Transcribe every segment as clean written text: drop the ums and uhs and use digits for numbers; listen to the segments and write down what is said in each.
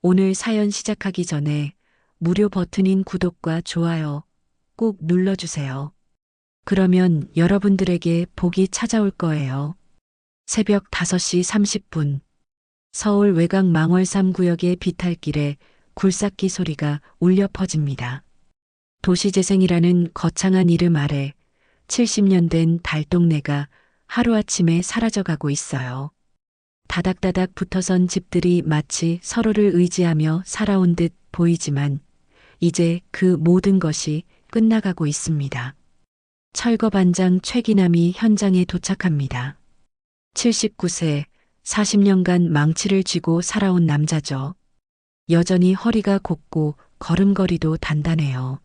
오늘 사연 시작하기 전에 무료 버튼인 구독과 좋아요 꼭 눌러주세요. 그러면 여러분들에게 복이 찾아올 거예요. 새벽 5시 30분 서울 외곽 망월 3구역의 비탈길에 굴삭기 소리가 울려 퍼집니다. 도시재생이라는 거창한 이름 아래 70년 된 달동네가 하루아침에 사라져가고 있어요. 다닥다닥 붙어선 집들이 마치 서로를 의지하며 살아온 듯 보이지만 이제 그 모든 것이 끝나가고 있습니다. 철거반장 최기남이 현장에 도착합니다. 79세, 40년간 망치를 쥐고 살아온 남자죠. 여전히 허리가 곱고 걸음걸이도 단단해요.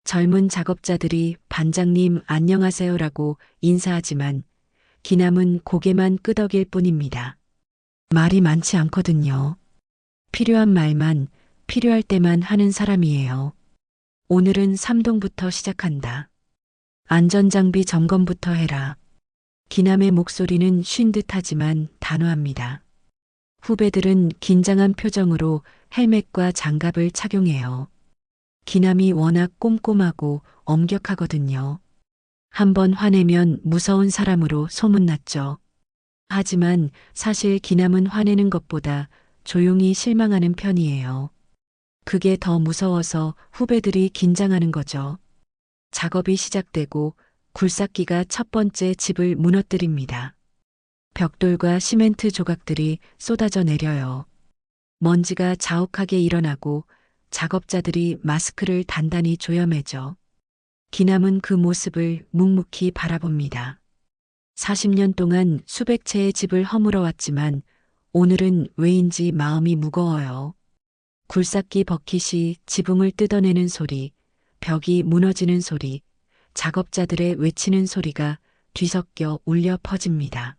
젊은 작업자들이 반장님 안녕하세요라고 인사하지만 기남은 고개만 끄덕일 뿐입니다. 말이 많지 않거든요. 필요한 말만 필요할 때만 하는 사람이에요. 오늘은 3동부터 시작한다. 안전장비 점검부터 해라. 기남의 목소리는 쉰 듯하지만 단호합니다. 후배들은 긴장한 표정으로 헬멧과 장갑을 착용해요. 기남이 워낙 꼼꼼하고 엄격하거든요. 한번 화내면 무서운 사람으로 소문났죠. 하지만 사실 기남은 화내는 것보다 조용히 실망하는 편이에요. 그게 더 무서워서 후배들이 긴장하는 거죠. 작업이 시작되고 굴삭기가 첫 번째 집을 무너뜨립니다. 벽돌과 시멘트 조각들이 쏟아져 내려요. 먼지가 자욱하게 일어나고 작업자들이 마스크를 단단히 조여매죠. 기남은 그 모습을 묵묵히 바라봅니다. 40년 동안 수백 채의 집을 허물어 왔지만 오늘은 왜인지 마음이 무거워요. 굴삭기 버킷이 지붕을 뜯어내는 소리, 벽이 무너지는 소리, 작업자들의 외치는 소리가 뒤섞여 울려 퍼집니다.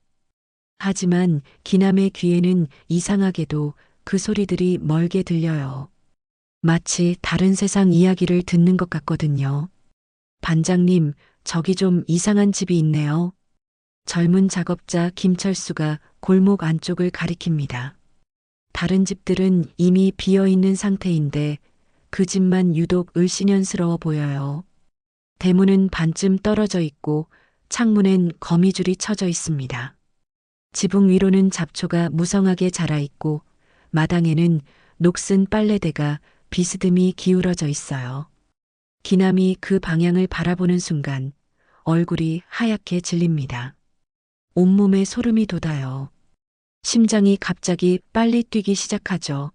하지만 기남의 귀에는 이상하게도 그 소리들이 멀게 들려요. 마치 다른 세상 이야기를 듣는 것 같거든요. 반장님, 저기 좀 이상한 집이 있네요. 젊은 작업자 김철수가 골목 안쪽을 가리킵니다. 다른 집들은 이미 비어있는 상태인데 그 집만 유독 을씨년스러워 보여요. 대문은 반쯤 떨어져 있고 창문엔 거미줄이 쳐져 있습니다. 지붕 위로는 잡초가 무성하게 자라 있고 마당에는 녹슨 빨래대가 비스듬히 기울어져 있어요. 기남이 그 방향을 바라보는 순간 얼굴이 하얗게 질립니다. 온몸에 소름이 돋아요. 심장이 갑자기 빨리 뛰기 시작하죠.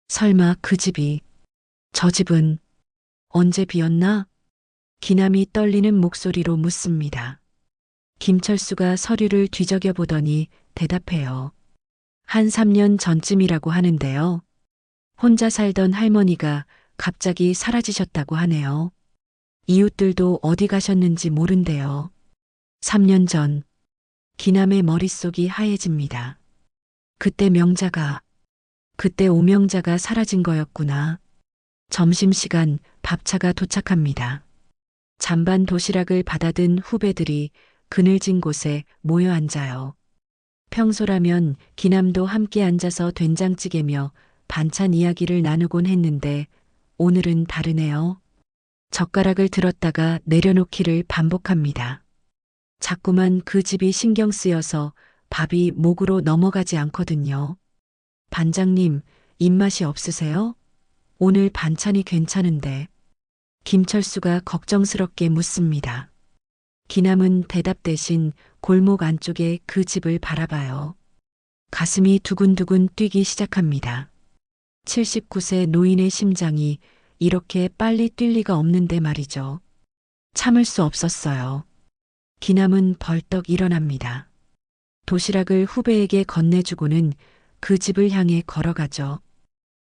설마 그 집이, 저 집은 언제 비었나? 기남이 떨리는 목소리로 묻습니다. 김철수가 서류를 뒤적여 보더니 대답해요. 한 3년 전쯤이라고 하는데요. 혼자 살던 할머니가 갑자기 사라지셨다고 하네요. 이웃들도 어디 가셨는지 모른대요. 3년 전, 기남의 머릿속이 하얘집니다. 그때 오명자가 사라진 거였구나. 점심시간 밥차가 도착합니다. 잔반 도시락을 받아든 후배들이 그늘진 곳에 모여 앉아요. 평소라면 기남도 함께 앉아서 된장찌개며 반찬 이야기를 나누곤 했는데 오늘은 다르네요. 젓가락을 들었다가 내려놓기를 반복합니다. 자꾸만 그 집이 신경 쓰여서 밥이 목으로 넘어가지 않거든요. 반장님, 입맛이 없으세요? 오늘 반찬이 괜찮은데. 김철수가 걱정스럽게 묻습니다. 기남은 대답 대신 골목 안쪽에 그 집을 바라봐요. 가슴이 두근두근 뛰기 시작합니다. 79세 노인의 심장이 이렇게 빨리 뛸 리가 없는데 말이죠. 참을 수 없었어요. 기남은 벌떡 일어납니다. 도시락을 후배에게 건네주고는 그 집을 향해 걸어가죠.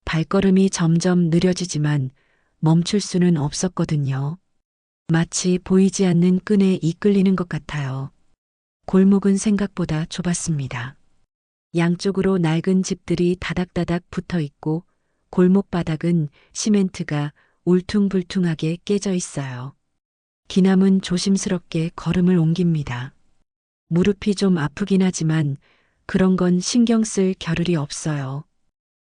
발걸음이 점점 느려지지만 멈출 수는 없었거든요. 마치 보이지 않는 끈에 이끌리는 것 같아요. 골목은 생각보다 좁았습니다. 양쪽으로 낡은 집들이 다닥다닥 붙어 있고 골목 바닥은 시멘트가 울퉁불퉁하게 깨져 있어요. 기남은 조심스럽게 걸음을 옮깁니다. 무릎이 좀 아프긴 하지만 그런 건 신경 쓸 겨를이 없어요.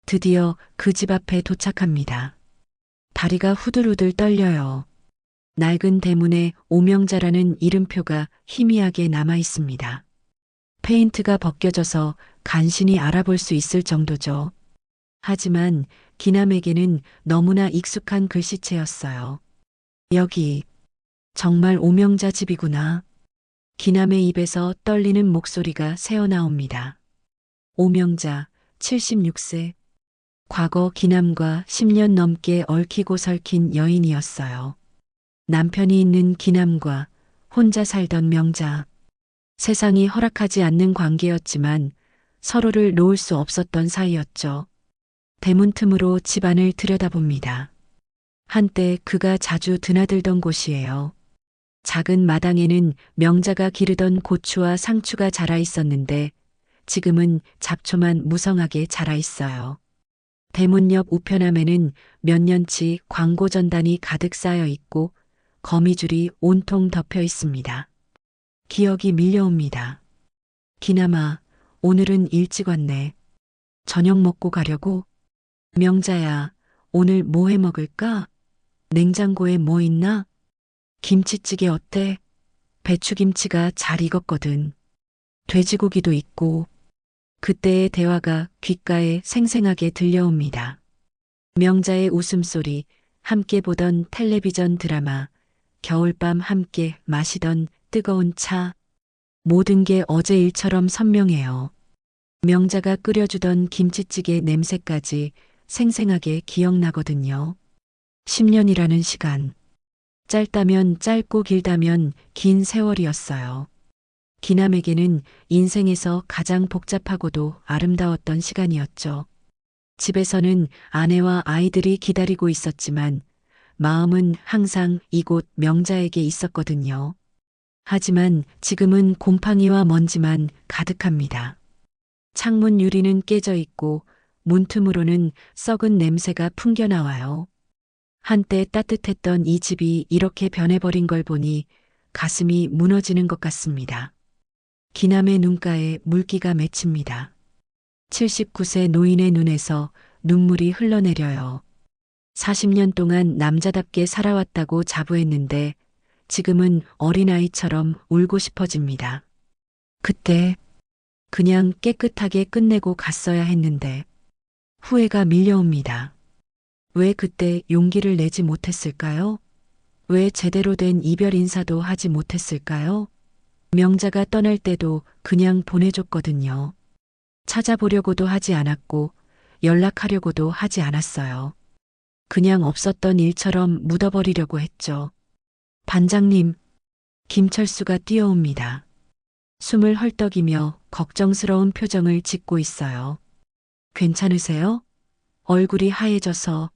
드디어 그 집 앞에 도착합니다. 다리가 후들후들 떨려요. 낡은 대문에 오명자라는 이름표가 희미하게 남아 있습니다. 페인트가 벗겨져서 간신히 알아볼 수 있을 정도죠. 하지만 기남에게는 너무나 익숙한 글씨체였어요. 여기 정말 오명자 집이구나. 기남의 입에서 떨리는 목소리가 새어나옵니다. 오명자 76세. 과거 기남과 10년 넘게 얽히고 설킨 여인이었어요. 남편이 있는 기남과 혼자 살던 명자. 세상이 허락하지 않는 관계였지만 서로를 놓을 수 없었던 사이였죠. 대문 틈으로 집안을 들여다봅니다. 한때 그가 자주 드나들던 곳이에요. 작은 마당에는 명자가 기르던 고추와 상추가 자라 있었는데 지금은 잡초만 무성하게 자라 있어요. 대문 옆 우편함에는 몇 년치 광고 전단이 가득 쌓여 있고 거미줄이 온통 덮여 있습니다. 기억이 밀려옵니다. 기남아, 오늘은 일찍 왔네. 저녁 먹고 가려고? 명자야, 오늘 뭐 해 먹을까? 냉장고에 뭐 있나? 김치찌개 어때? 배추김치가 잘 익었거든. 돼지고기도 있고. 그때의 대화가 귓가에 생생하게 들려옵니다. 명자의 웃음소리, 함께 보던 텔레비전 드라마, 겨울밤 함께 마시던 뜨거운 차. 모든 게 어제 일처럼 선명해요. 명자가 끓여주던 김치찌개 냄새까지 생생하게 기억나거든요. 10년이라는 시간. 짧다면 짧고 길다면 긴 세월이었어요. 기남에게는 인생에서 가장 복잡하고도 아름다웠던 시간이었죠. 집에서는 아내와 아이들이 기다리고 있었지만 마음은 항상 이곳 명자에게 있었거든요. 하지만 지금은 곰팡이와 먼지만 가득합니다. 창문 유리는 깨져 있고 문틈으로는 썩은 냄새가 풍겨나와요. 한때 따뜻했던 이 집이 이렇게 변해버린 걸 보니 가슴이 무너지는 것 같습니다. 기남의 눈가에 물기가 맺힙니다. 79세 노인의 눈에서 눈물이 흘러내려요. 40년 동안 남자답게 살아왔다고 자부했는데 지금은 어린아이처럼 울고 싶어집니다. 그때 그냥 깨끗하게 끝내고 갔어야 했는데 후회가 밀려옵니다. 왜 그때 용기를 내지 못했을까요? 왜 제대로 된 이별 인사도 하지 못했을까요? 명자가 떠날 때도 그냥 보내줬거든요. 찾아보려고도 하지 않았고 연락하려고도 하지 않았어요. 그냥 없었던 일처럼 묻어버리려고 했죠. 반장님, 김철수가 뛰어옵니다. 숨을 헐떡이며 걱정스러운 표정을 짓고 있어요. 괜찮으세요? 얼굴이 하얘져서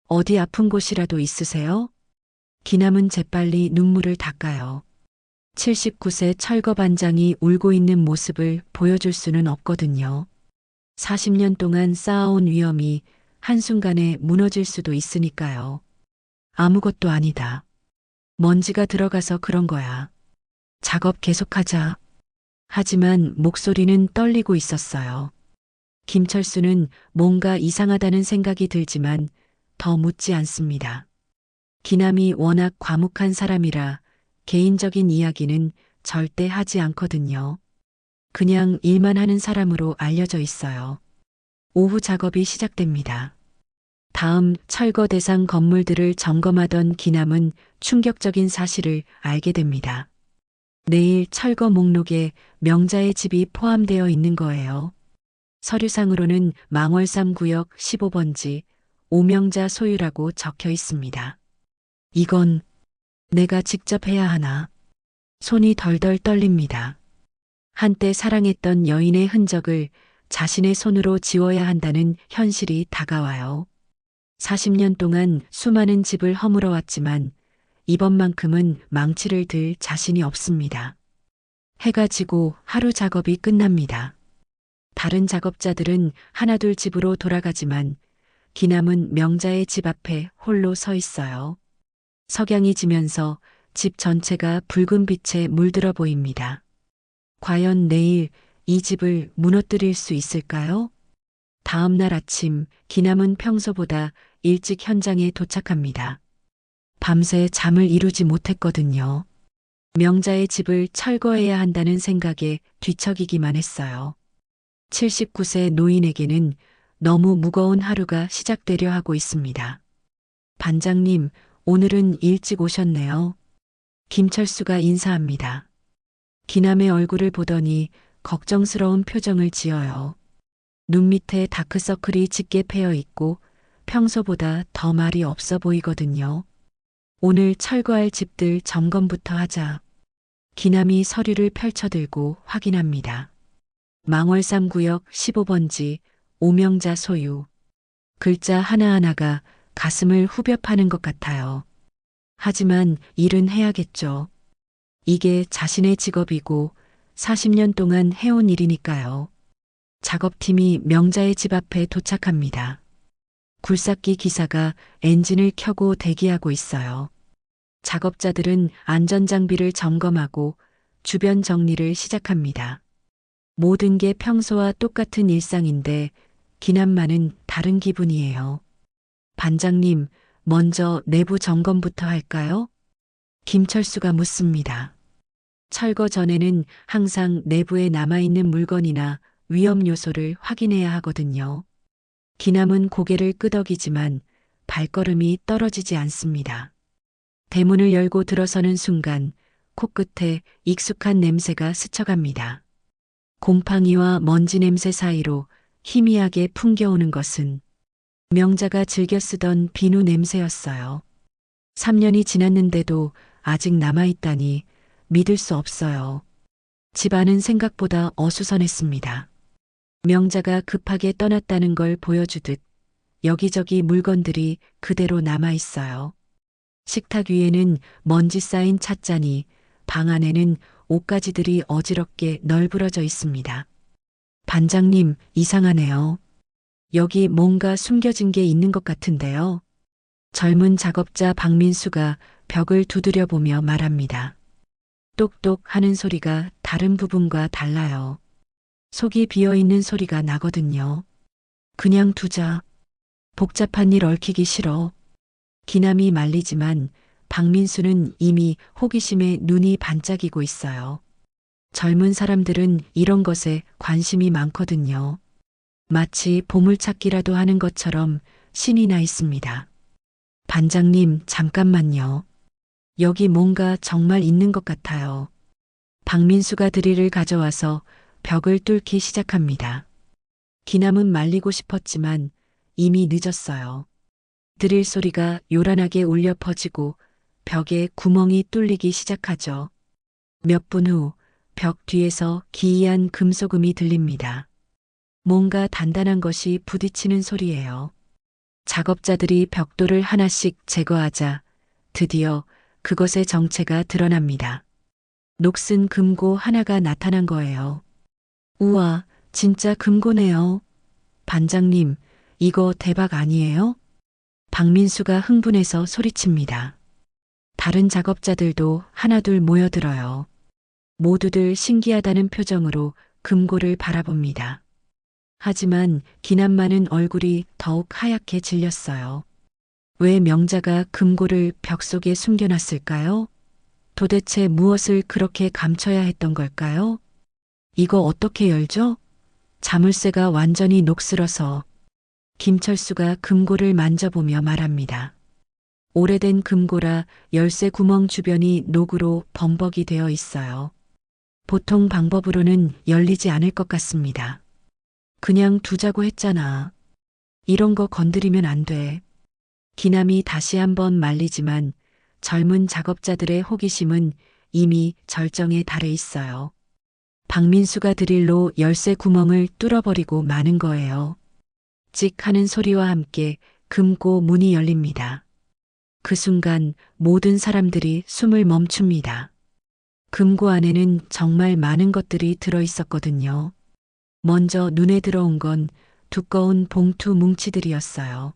어디 아픈 곳이라도 있으세요? 기남은 재빨리 눈물을 닦아요. 79세 철거반장이 울고 있는 모습을 보여줄 수는 없거든요. 40년 동안 쌓아온 위험이 한순간에 무너질 수도 있으니까요. 아무것도 아니다. 먼지가 들어가서 그런 거야. 작업 계속하자. 하지만 목소리는 떨리고 있었어요. 김철수는 뭔가 이상하다는 생각이 들지만 더 묻지 않습니다. 기남이 워낙 과묵한 사람이라 개인적인 이야기는 절대 하지 않거든요. 그냥 일만 하는 사람으로 알려져 있어요. 오후 작업이 시작됩니다. 다음 철거 대상 건물들을 점검하던 기남은 충격적인 사실을 알게 됩니다. 내일 철거 목록에 명자의 집이 포함되어 있는 거예요. 서류상으로는 망월삼 구역 15번지 오명자 소유라고 적혀 있습니다. 이건 내가 직접 해야 하나. 손이 덜덜 떨립니다. 한때 사랑했던 여인의 흔적을 자신의 손으로 지워야 한다는 현실이 다가와요. 40년 동안 수많은 집을 허물어 왔지만 이번만큼은 망치를 들 자신이 없습니다. 해가 지고 하루 작업이 끝납니다. 다른 작업자들은 하나둘 집으로 돌아가지만 기남은 명자의 집 앞에 홀로 서 있어요. 석양이 지면서 집 전체가 붉은 빛에 물들어 보입니다. 과연 내일 이 집을 무너뜨릴 수 있을까요? 다음 날 아침 기남은 평소보다 일찍 현장에 도착합니다. 밤새 잠을 이루지 못했거든요. 명자의 집을 철거해야 한다는 생각에 뒤척이기만 했어요. 79세 노인에게는 너무 무거운 하루가 시작되려 하고 있습니다. 반장님, 오늘은 일찍 오셨네요. 김철수가 인사합니다. 기남의 얼굴을 보더니 걱정스러운 표정을 지어요. 눈 밑에 다크서클이 짙게 패여 있고 평소보다 더 말이 없어 보이거든요. 오늘 철거할 집들 점검부터 하자. 기남이 서류를 펼쳐들고 확인합니다. 망월삼 구역 15번지 오명자 소유. 글자 하나하나가 가슴을 후벼 파는 것 같아요. 하지만 일은 해야겠죠. 이게 자신의 직업이고 40년 동안 해온 일이니까요. 작업팀이 명자의 집 앞에 도착합니다. 굴삭기 기사가 엔진을 켜고 대기하고 있어요. 작업자들은 안전장비를 점검하고 주변 정리를 시작합니다. 모든 게 평소와 똑같은 일상인데 기남만은 다른 기분이에요. 반장님, 먼저 내부 점검부터 할까요? 김철수가 묻습니다. 철거 전에는 항상 내부에 남아있는 물건이나 위험 요소를 확인해야 하거든요. 기남은 고개를 끄덕이지만 발걸음이 떨어지지 않습니다. 대문을 열고 들어서는 순간 코끝에 익숙한 냄새가 스쳐갑니다. 곰팡이와 먼지 냄새 사이로 희미하게 풍겨오는 것은 명자가 즐겨 쓰던 비누 냄새였어요. 3년이 지났는데도 아직 남아있다니 믿을 수 없어요. 집안은 생각보다 어수선했습니다. 명자가 급하게 떠났다는 걸 보여주듯 여기저기 물건들이 그대로 남아있어요. 식탁 위에는 먼지 쌓인 찻잔이, 방 안에는 옷가지들이 어지럽게 널브러져 있습니다. 반장님, 이상하네요. 여기 뭔가 숨겨진 게 있는 것 같은데요. 젊은 작업자 박민수가 벽을 두드려 보며 말합니다. 똑똑 하는 소리가 다른 부분과 달라요. 속이 비어있는 소리가 나거든요. 그냥 두자. 복잡한 일 얽히기 싫어. 기남이 말리지만 박민수는 이미 호기심에 눈이 반짝이고 있어요. 젊은 사람들은 이런 것에 관심이 많거든요. 마치 보물찾기라도 하는 것처럼 신이 나 있습니다. 반장님, 잠깐만요. 여기 뭔가 정말 있는 것 같아요. 박민수가 드릴을 가져와서 벽을 뚫기 시작합니다. 기남은 말리고 싶었지만 이미 늦었어요. 드릴 소리가 요란하게 울려 퍼지고 벽에 구멍이 뚫리기 시작하죠. 몇 분 후 벽 뒤에서 기이한 금속음이 들립니다. 뭔가 단단한 것이 부딪히는 소리예요. 작업자들이 벽돌을 하나씩 제거하자 드디어 그것의 정체가 드러납니다. 녹슨 금고 하나가 나타난 거예요. 우와, 진짜 금고네요. 반장님, 이거 대박 아니에요? 박민수가 흥분해서 소리칩니다. 다른 작업자들도 하나둘 모여들어요. 모두들 신기하다는 표정으로 금고를 바라봅니다. 하지만 기남만은 얼굴이 더욱 하얗게 질렸어요. 왜 명자가 금고를 벽 속에 숨겨놨을까요? 도대체 무엇을 그렇게 감춰야 했던 걸까요? 이거 어떻게 열죠? 자물쇠가 완전히 녹슬어서 김철수가 금고를 만져보며 말합니다. 오래된 금고라 열쇠 구멍 주변이 녹으로 범벅이 되어 있어요. 보통 방법으로는 열리지 않을 것 같습니다. 그냥 두자고 했잖아. 이런 거 건드리면 안 돼. 기남이 다시 한번 말리지만 젊은 작업자들의 호기심은 이미 절정에 달해 있어요. 박민수가 드릴로 열쇠 구멍을 뚫어버리고 마는 거예요. 찍 하는 소리와 함께 금고 문이 열립니다. 그 순간 모든 사람들이 숨을 멈춥니다. 금고 안에는 정말 많은 것들이 들어 있었거든요. 먼저 눈에 들어온 건 두꺼운 봉투 뭉치들이었어요.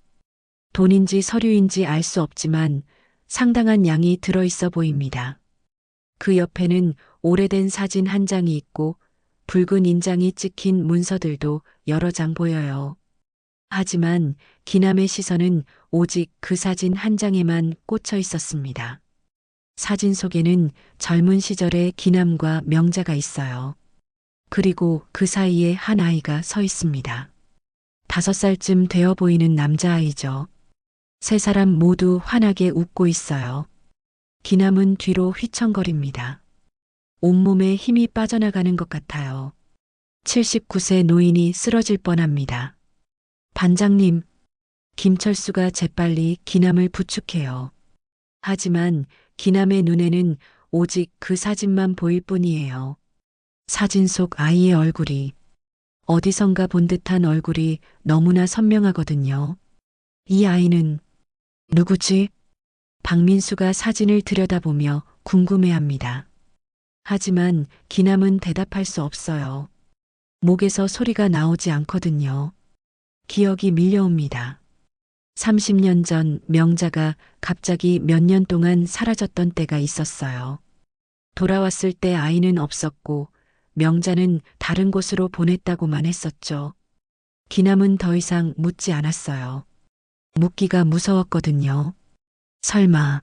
돈인지 서류인지 알 수 없지만 상당한 양이 들어 있어 보입니다. 그 옆에는 오래된 사진 한 장이 있고 붉은 인장이 찍힌 문서들도 여러 장 보여요. 하지만 기남의 시선은 오직 그 사진 한 장에만 꽂혀 있었습니다. 사진 속에는 젊은 시절의 기남과 명자가 있어요. 그리고 그 사이에 한 아이가 서 있습니다. 5살쯤 되어 보이는 남자아이죠. 세 사람 모두 환하게 웃고 있어요. 기남은 뒤로 휘청거립니다. 온몸에 힘이 빠져나가는 것 같아요. 79세 노인이 쓰러질 뻔합니다. 반장님, 김철수가 재빨리 기남을 부축해요. 하지만 기남의 눈에는 오직 그 사진만 보일 뿐이에요. 사진 속 아이의 얼굴이, 어디선가 본 듯한 얼굴이 너무나 선명하거든요. 이 아이는 누구지? 박민수가 사진을 들여다보며 궁금해합니다. 하지만 기남은 대답할 수 없어요. 목에서 소리가 나오지 않거든요. 기억이 밀려옵니다. 30년 전 명자가 갑자기 몇 년 동안 사라졌던 때가 있었어요. 돌아왔을 때 아이는 없었고 명자는 다른 곳으로 보냈다고만 했었죠. 기남은 더 이상 묻지 않았어요. 묻기가 무서웠거든요. 설마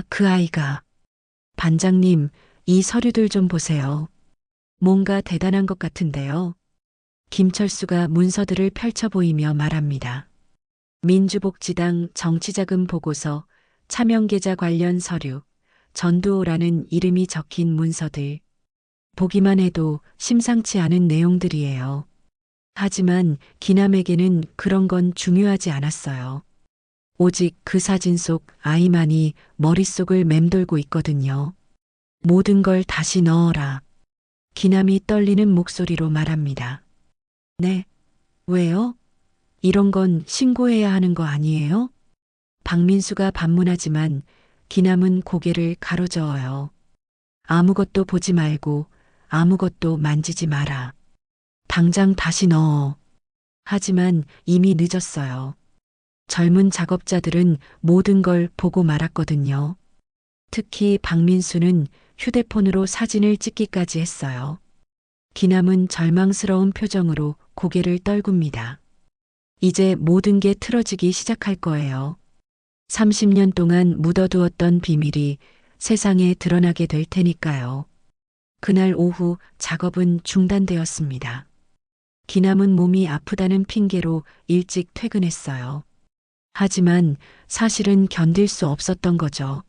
그 아이가. 반장님, 이 서류들 좀 보세요. 뭔가 대단한 것 같은데요. 김철수가 문서들을 펼쳐 보이며 말합니다. 민주복지당 정치자금 보고서, 차명계좌 관련 서류, 전두호라는 이름이 적힌 문서들. 보기만 해도 심상치 않은 내용들이에요. 하지만 기남에게는 그런 건 중요하지 않았어요. 오직 그 사진 속 아이만이 머릿속을 맴돌고 있거든요. 모든 걸 다시 넣어라. 기남이 떨리는 목소리로 말합니다. 네, 왜요? 이런 건 신고해야 하는 거 아니에요? 박민수가 반문하지만 기남은 고개를 가로저어요. 아무것도 보지 말고 아무것도 만지지 마라. 당장 다시 넣어. 하지만 이미 늦었어요. 젊은 작업자들은 모든 걸 보고 말았거든요. 특히 박민수는 휴대폰으로 사진을 찍기까지 했어요. 기남은 절망스러운 표정으로 고개를 떨굽니다. 이제 모든 게 틀어지기 시작할 거예요. 30년 동안 묻어두었던 비밀이 세상에 드러나게 될 테니까요. 그날 오후 작업은 중단되었습니다. 기남은 몸이 아프다는 핑계로 일찍 퇴근했어요. 하지만 사실은 견딜 수 없었던 거죠.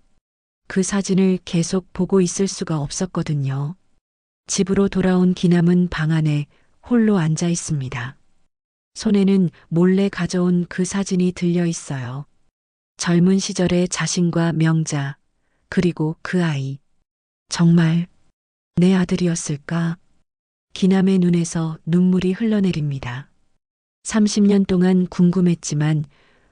그 사진을 계속 보고 있을 수가 없었거든요. 집으로 돌아온 기남은 방 안에 홀로 앉아 있습니다. 손에는 몰래 가져온 그 사진이 들려 있어요. 젊은 시절의 자신과 명자, 그리고 그 아이. 정말 내 아들이었을까? 기남의 눈에서 눈물이 흘러내립니다. 30년 동안 궁금했지만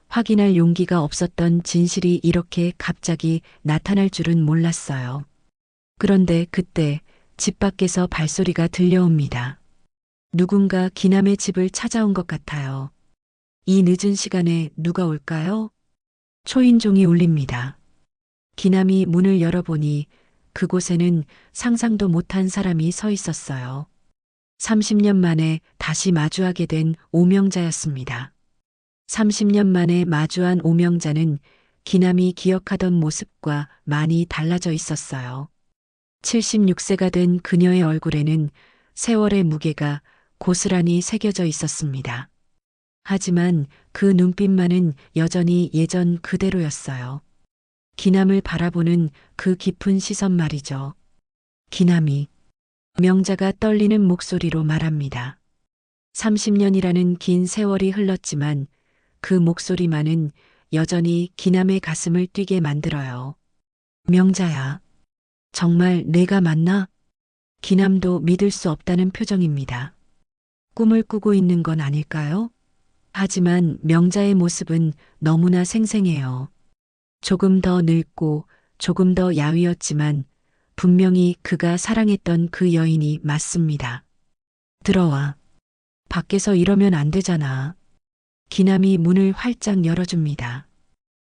확인할 용기가 없었던 진실이 이렇게 갑자기 나타날 줄은 몰랐어요. 그런데 그때 집 밖에서 발소리가 들려옵니다. 누군가 기남의 집을 찾아온 것 같아요. 이 늦은 시간에 누가 올까요? 초인종이 울립니다. 기남이 문을 열어보니 그곳에는 상상도 못한 사람이 서 있었어요. 30년 만에 다시 마주하게 된 오명자였습니다. 30년 만에 마주한 오명자는 기남이 기억하던 모습과 많이 달라져 있었어요. 76세가 된 그녀의 얼굴에는 세월의 무게가 고스란히 새겨져 있었습니다. 하지만 그 눈빛만은 여전히 예전 그대로였어요. 기남을 바라보는 그 깊은 시선 말이죠. 기남이. 명자가 떨리는 목소리로 말합니다. 30년이라는 긴 세월이 흘렀지만 그 목소리만은 여전히 기남의 가슴을 뛰게 만들어요. 명자야. 정말 내가 맞나? 기남도 믿을 수 없다는 표정입니다. 꿈을 꾸고 있는 건 아닐까요? 하지만 명자의 모습은 너무나 생생해요. 조금 더 늙고 조금 더 야위었지만 분명히 그가 사랑했던 그 여인이 맞습니다. 들어와. 밖에서 이러면 안 되잖아. 기남이 문을 활짝 열어줍니다.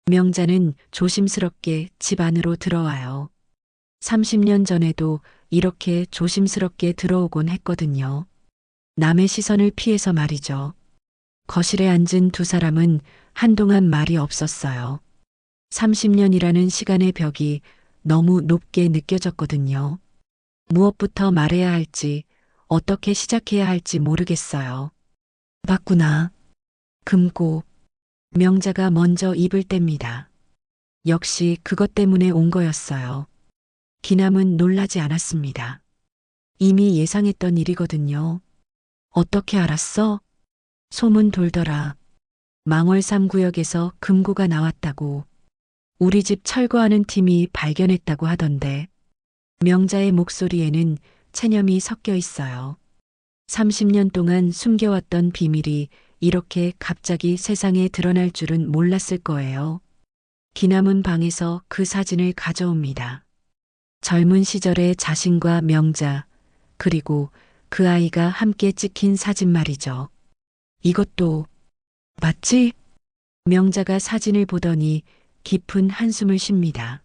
명자는 조심스럽게 집 안으로 들어와요. 30년 전에도 이렇게 조심스럽게 들어오곤 했거든요. 남의 시선을 피해서 말이죠. 거실에 앉은 두 사람은 한동안 말이 없었어요. 30년이라는 시간의 벽이 너무 높게 느껴졌거든요. 무엇부터 말해야 할지, 어떻게 시작해야 할지 모르겠어요. 맞구나. 금고. 명자가 먼저 입을 뗍니다. 역시 그것 때문에 온 거였어요. 기남은 놀라지 않았습니다. 이미 예상했던 일이거든요. 어떻게 알았어? 소문 돌더라. 망월 3구역에서 금고가 나왔다고. 우리 집 철거하는 팀이 발견했다고 하던데. 명자의 목소리에는 체념이 섞여 있어요. 30년 동안 숨겨왔던 비밀이 이렇게 갑자기 세상에 드러날 줄은 몰랐을 거예요. 기남은 방에서 그 사진을 가져옵니다. 젊은 시절의 자신과 명자, 그리고 그 아이가 함께 찍힌 사진 말이죠. 이것도 맞지? 명자가 사진을 보더니 깊은 한숨을 쉽니다.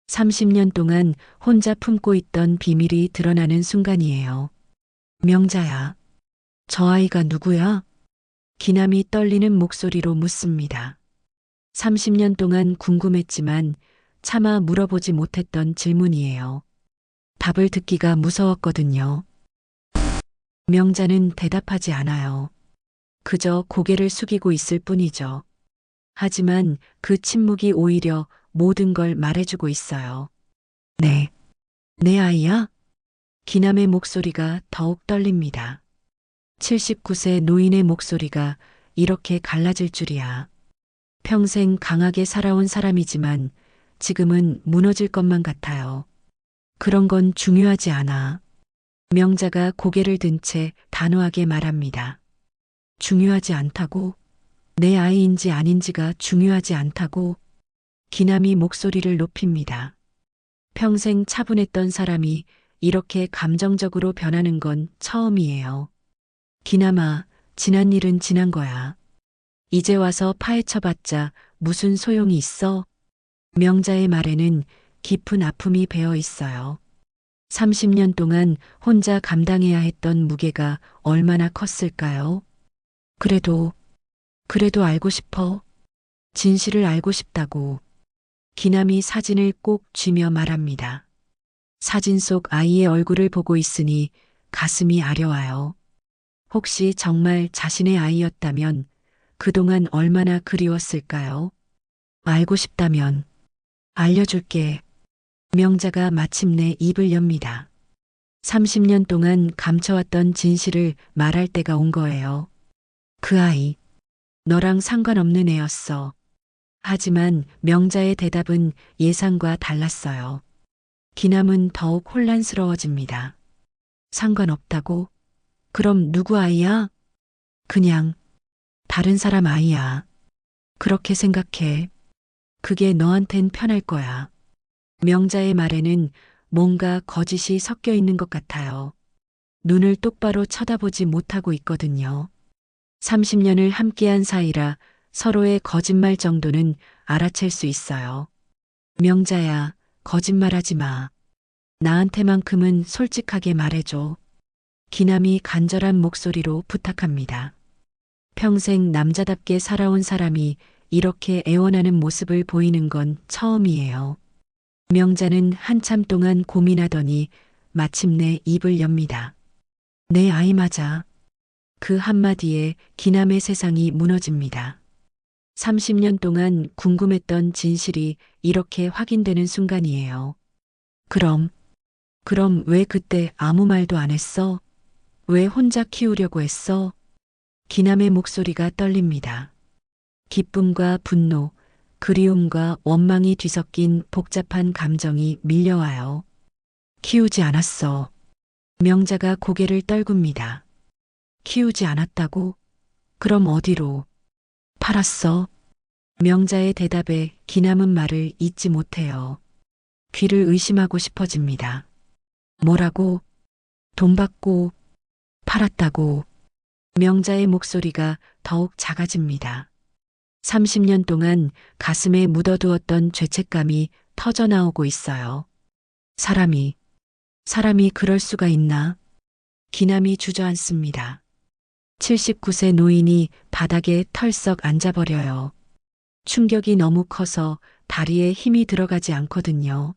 30년 동안 혼자 품고 있던 비밀이 드러나는 순간이에요. 명자야, 저 아이가 누구야? 기남이 떨리는 목소리로 묻습니다. 30년 동안 궁금했지만 차마 물어보지 못했던 질문이에요. 답을 듣기가 무서웠거든요. 명자는 대답하지 않아요. 그저 고개를 숙이고 있을 뿐이죠. 하지만 그 침묵이 오히려 모든 걸 말해주고 있어요. 네, 내 아이야? 기남의 목소리가 더욱 떨립니다. 79세 노인의 목소리가 이렇게 갈라질 줄이야. 평생 강하게 살아온 사람이지만 지금은 무너질 것만 같아요. 그런 건 중요하지 않아. 명자가 고개를 든 채 단호하게 말합니다. 중요하지 않다고? 내 아이인지 아닌지가 중요하지 않다고? 기남이 목소리를 높입니다. 평생 차분했던 사람이 이렇게 감정적으로 변하는 건 처음이에요. 기남아, 지난 일은 지난 거야. 이제 와서 파헤쳐봤자 무슨 소용이 있어? 명자의 말에는 깊은 아픔이 배어 있어요. 30년 동안 혼자 감당해야 했던 무게가 얼마나 컸을까요? 그래도 알고 싶어. 진실을 알고 싶다고. 기남이 사진을 꼭 쥐며 말합니다. 사진 속 아이의 얼굴을 보고 있으니 가슴이 아려와요. 혹시 정말 자신의 아이였다면 그동안 얼마나 그리웠을까요? 알고 싶다면 알려줄게. 명자가 마침내 입을 엽니다. 30년 동안 감춰왔던 진실을 말할 때가 온 거예요. 그 아이, 너랑 상관없는 애였어. 하지만 명자의 대답은 예상과 달랐어요. 기남은 더욱 혼란스러워집니다. 상관없다고? 그럼 누구 아이야? 그냥 다른 사람 아이야. 그렇게 생각해. 그게 너한텐 편할 거야. 명자의 말에는 뭔가 거짓이 섞여 있는 것 같아요. 눈을 똑바로 쳐다보지 못하고 있거든요. 30년을 함께한 사이라 서로의 거짓말 정도는 알아챌 수 있어요. 명자야, 거짓말하지 마. 나한테만큼은 솔직하게 말해줘. 기남이 간절한 목소리로 부탁합니다. 평생 남자답게 살아온 사람이 이렇게 애원하는 모습을 보이는 건 처음이에요. 명자는 한참 동안 고민하더니 마침내 입을 엽니다. 내 아이 맞아. 그 한마디에 기남의 세상이 무너집니다. 30년 동안 궁금했던 진실이 이렇게 확인되는 순간이에요. 그럼 왜 그때 아무 말도 안 했어? 왜 혼자 키우려고 했어? 기남의 목소리가 떨립니다. 기쁨과 분노, 그리움과 원망이 뒤섞인 복잡한 감정이 밀려와요. 키우지 않았어. 명자가 고개를 떨굽니다. 키우지 않았다고? 그럼 어디로? 팔았어. 명자의 대답에 기남은 말을 잇지 못해요. 귀를 의심하고 싶어집니다. 뭐라고? 돈 받고 팔았다고. 명자의 목소리가 더욱 작아집니다. 30년 동안 가슴에 묻어두었던 죄책감이 터져나오고 있어요. 사람이 그럴 수가 있나? 기남이 주저앉습니다. 79세 노인이 바닥에 털썩 앉아버려요. 충격이 너무 커서 다리에 힘이 들어가지 않거든요.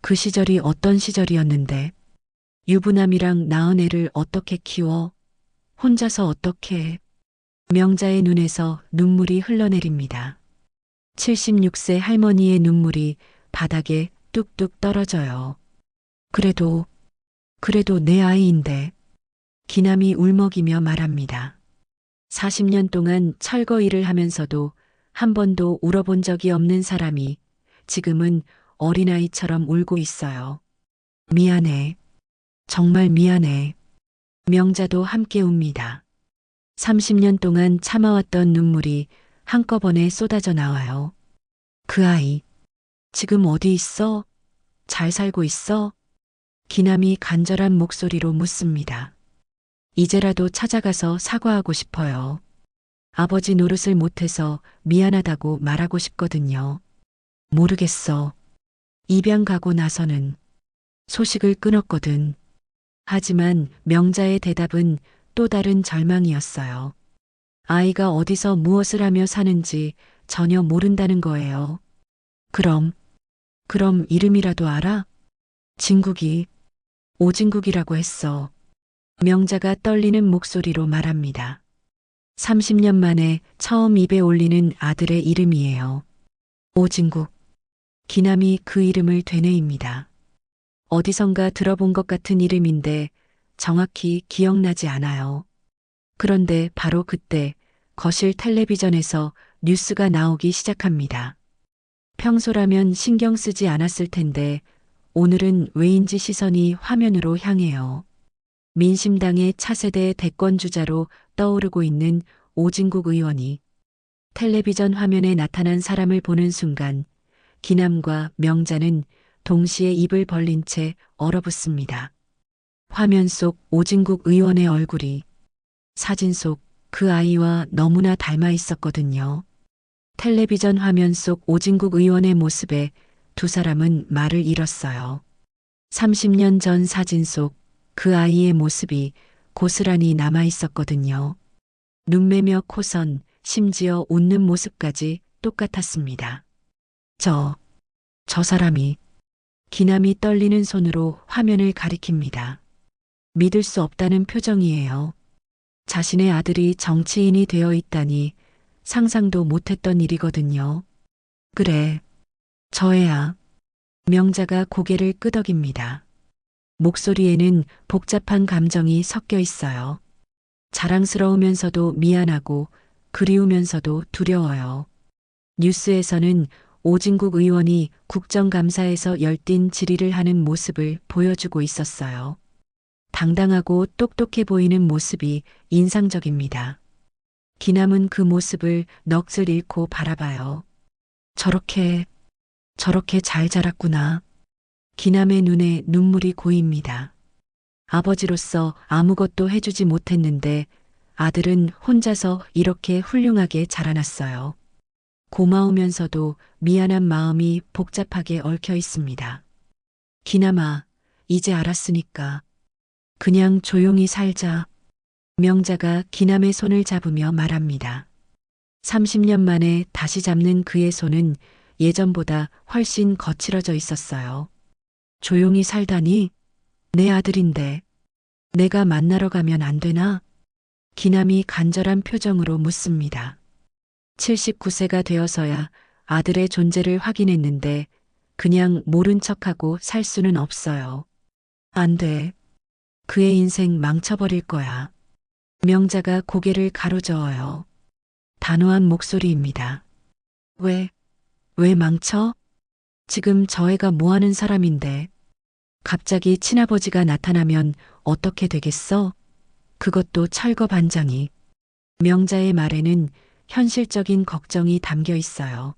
그 시절이 어떤 시절이었는데, 유부남이랑 낳은 애를 어떻게 키워? 혼자서 어떻게 해? 명자의 눈에서 눈물이 흘러내립니다. 76세 할머니의 눈물이 바닥에 뚝뚝 떨어져요. 그래도 내 아이인데. 기남이 울먹이며 말합니다. 40년 동안 철거 일을 하면서도 한 번도 울어본 적이 없는 사람이 지금은 어린아이처럼 울고 있어요. 미안해. 정말 미안해. 명자도 함께 웁니다. 30년 동안 참아왔던 눈물이 한꺼번에 쏟아져 나와요. 그 아이, 지금 어디 있어? 잘 살고 있어? 기남이 간절한 목소리로 묻습니다. 이제라도 찾아가서 사과하고 싶어요. 아버지 노릇을 못해서 미안하다고 말하고 싶거든요. 모르겠어. 입양 가고 나서는 소식을 끊었거든. 하지만 명자의 대답은 또 다른 절망이었어요. 아이가 어디서 무엇을 하며 사는지 전혀 모른다는 거예요. 그럼 이름이라도 알아? 진국이, 오진국이라고 했어. 명자가 떨리는 목소리로 말합니다. 30년 만에 처음 입에 올리는 아들의 이름이에요. 오진국. 기남이 그 이름을 되뇌입니다. 어디선가 들어본 것 같은 이름인데 정확히 기억나지 않아요. 그런데 바로 그때 거실 텔레비전에서 뉴스가 나오기 시작합니다. 평소라면 신경 쓰지 않았을 텐데 오늘은 왜인지 시선이 화면으로 향해요. 민심당의 차세대 대권주자로 떠오르고 있는 오진국 의원이 텔레비전 화면에 나타난 사람을 보는 순간 기남과 명자는 동시에 입을 벌린 채 얼어붙습니다. 화면 속 오진국 의원의 얼굴이 사진 속 그 아이와 너무나 닮아 있었거든요. 텔레비전 화면 속 오진국 의원의 모습에 두 사람은 말을 잃었어요. 30년 전 사진 속 그 아이의 모습이 고스란히 남아 있었거든요. 눈매며 코선, 심지어 웃는 모습까지 똑같았습니다. 저 사람이 기남이 떨리는 손으로 화면을 가리킵니다. 믿을 수 없다는 표정이에요. 자신의 아들이 정치인이 되어 있다니 상상도 못했던 일이거든요. 그래, 저 애야. 명자가 고개를 끄덕입니다. 목소리에는 복잡한 감정이 섞여 있어요. 자랑스러우면서도 미안하고 그리우면서도 두려워요. 뉴스에서는 오진국 의원이 국정감사에서 열띤 질의를 하는 모습을 보여주고 있었어요. 당당하고 똑똑해 보이는 모습이 인상적입니다. 기남은 그 모습을 넋을 잃고 바라봐요. 저렇게 잘 자랐구나. 기남의 눈에 눈물이 고입니다. 아버지로서 아무것도 해주지 못했는데 아들은 혼자서 이렇게 훌륭하게 자라났어요. 고마우면서도 미안한 마음이 복잡하게 얽혀 있습니다. 기남아, 이제 알았으니까 그냥 조용히 살자. 명자가 기남의 손을 잡으며 말합니다. 30년 만에 다시 잡는 그의 손은 예전보다 훨씬 거칠어져 있었어요. 조용히 살다니? 내 아들인데 내가 만나러 가면 안 되나? 기남이 간절한 표정으로 묻습니다. 79세가 되어서야 아들의 존재를 확인했는데 그냥 모른 척하고 살 수는 없어요. 안 돼. 그의 인생 망쳐버릴 거야. 명자가 고개를 가로저어요. 단호한 목소리입니다. 왜 망쳐? 지금 저 애가 뭐 하는 사람인데. 갑자기 친아버지가 나타나면 어떻게 되겠어? 그것도 철거 반장이. 명자의 말에는 현실적인 걱정이 담겨 있어요.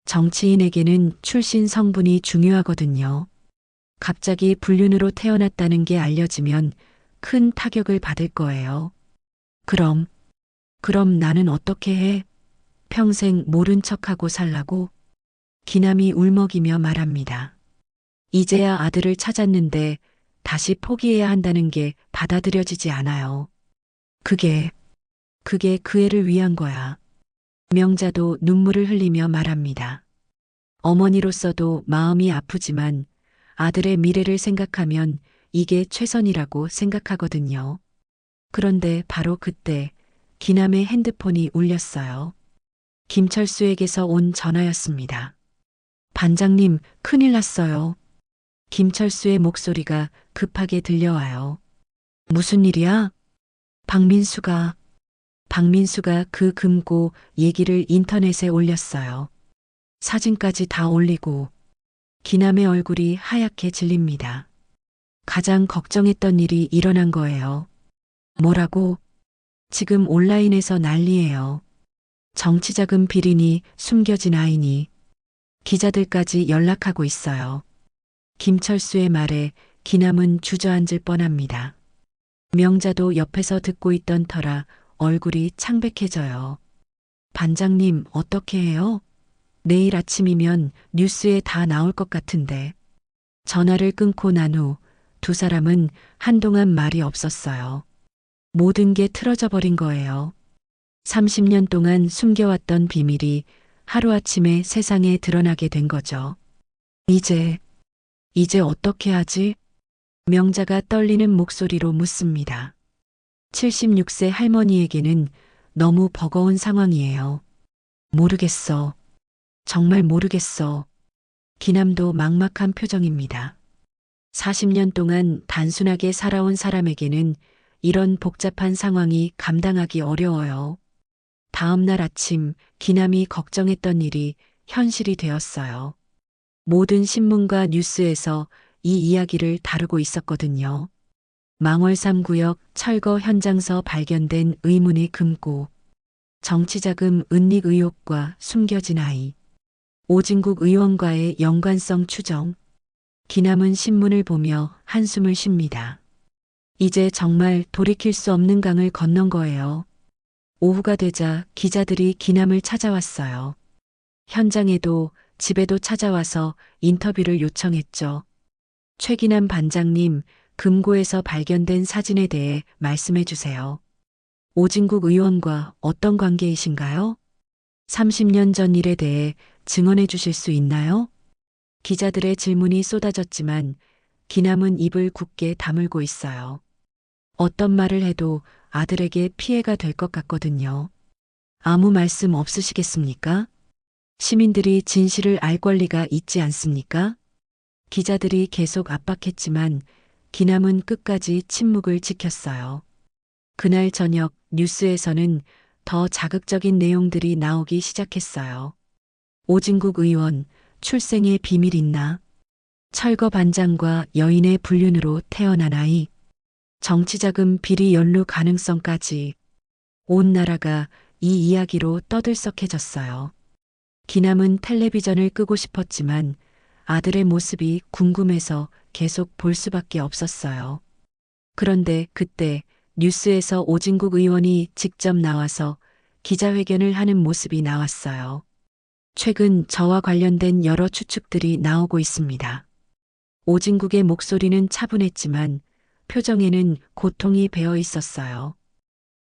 정치인에게는 출신 성분이 중요하거든요. 갑자기 불륜으로 태어났다는 게 알려지면 큰 타격을 받을 거예요. 그럼 나는 어떻게 해? 평생 모른 척하고 살라고? 기남이 울먹이며 말합니다. 이제야 아들을 찾았는데 다시 포기해야 한다는 게 받아들여지지 않아요. 그게 그게 그 애를 위한 거야. 명자도 눈물을 흘리며 말합니다. 어머니로서도 마음이 아프지만 아들의 미래를 생각하면 이게 최선이라고 생각하거든요. 그런데 바로 그때 기남의 핸드폰이 울렸어요. 김철수에게서 온 전화였습니다. 반장님, 큰일 났어요. 김철수의 목소리가 급하게 들려와요. 무슨 일이야? 박민수가 그 금고 얘기를 인터넷에 올렸어요. 사진까지 다 올리고 기남의 얼굴이 하얗게 질립니다. 가장 걱정했던 일이 일어난 거예요. 뭐라고? 지금 온라인에서 난리예요. 정치자금 비리니 숨겨진 아이니 기자들까지 연락하고 있어요. 김철수의 말에 기남은 주저앉을 뻔합니다. 명자도 옆에서 듣고 있던 터라 얼굴이 창백해져요. 반장님, 어떻게 해요? 내일 아침이면 뉴스에 다 나올 것 같은데. 전화를 끊고 난 후 두 사람은 한동안 말이 없었어요. 모든 게 틀어져 버린 거예요. 30년 동안 숨겨왔던 비밀이 하루아침에 세상에 드러나게 된 거죠. 이제 어떻게 하지? 명자가 떨리는 목소리로 묻습니다. 76세 할머니에게는 너무 버거운 상황이에요. 모르겠어. 정말 모르겠어. 기남도 막막한 표정입니다. 40년 동안 단순하게 살아온 사람에게는 이런 복잡한 상황이 감당하기 어려워요. 다음 날 아침 기남이 걱정했던 일이 현실이 되었어요. 모든 신문과 뉴스에서 이 이야기를 다루고 있었거든요. 망월 3구역 철거 현장서 발견된 의문의 금고, 정치자금 은닉 의혹과 숨겨진 아이, 오진국 의원과의 연관성 추정. 기남은 신문을 보며 한숨을 쉽니다. 이제 정말 돌이킬 수 없는 강을 건넌 거예요. 오후가 되자 기자들이 기남을 찾아왔어요. 현장에도 집에도 찾아와서 인터뷰를 요청했죠. 최기남 반장님, 금고에서 발견된 사진에 대해 말씀해 주세요. 오진국 의원과 어떤 관계이신가요? 30년 전 일에 대해 증언해 주실 수 있나요? 기자들의 질문이 쏟아졌지만 기남은 입을 굳게 다물고 있어요. 어떤 말을 해도 아들에게 피해가 될 것 같거든요. 아무 말씀 없으시겠습니까? 시민들이 진실을 알 권리가 있지 않습니까? 기자들이 계속 압박했지만 기남은 끝까지 침묵을 지켰어요. 그날 저녁 뉴스에서는 더 자극적인 내용들이 나오기 시작했어요. 오진국 의원, 출생의 비밀 있나? 철거 반장과 여인의 불륜으로 태어난 아이, 정치자금 비리 연루 가능성까지 온 나라가 이 이야기로 떠들썩해졌어요. 기남은 텔레비전을 끄고 싶었지만 아들의 모습이 궁금해서 계속 볼 수밖에 없었어요. 그런데 그때 뉴스에서 오진국 의원이 직접 나와서 기자회견을 하는 모습이 나왔어요. 최근 저와 관련된 여러 추측들이 나오고 있습니다. 오진국의 목소리는 차분했지만 표정에는 고통이 배어 있었어요.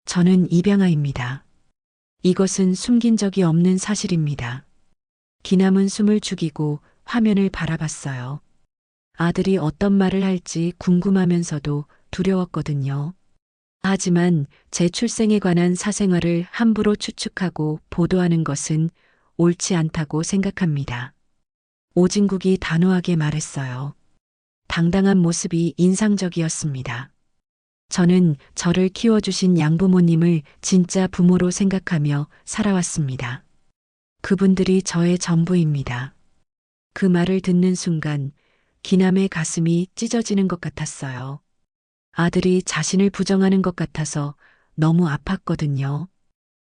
저는 입양아입니다. 이것은 숨긴 적이 없는 사실입니다. 기남은 숨을 죽이고 화면을 바라봤어요. 아들이 어떤 말을 할지 궁금하면서도 두려웠거든요. 하지만 제 출생에 관한 사생활을 함부로 추측하고 보도하는 것은 옳지 않다고 생각합니다. 오진국이 단호하게 말했어요. 당당한 모습이 인상적이었습니다. 저는 저를 키워주신 양부모님을 진짜 부모로 생각하며 살아왔습니다. 그분들이 저의 전부입니다. 그 말을 듣는 순간 기남의 가슴이 찢어지는 것 같았어요. 아들이 자신을 부정하는 것 같아서 너무 아팠거든요.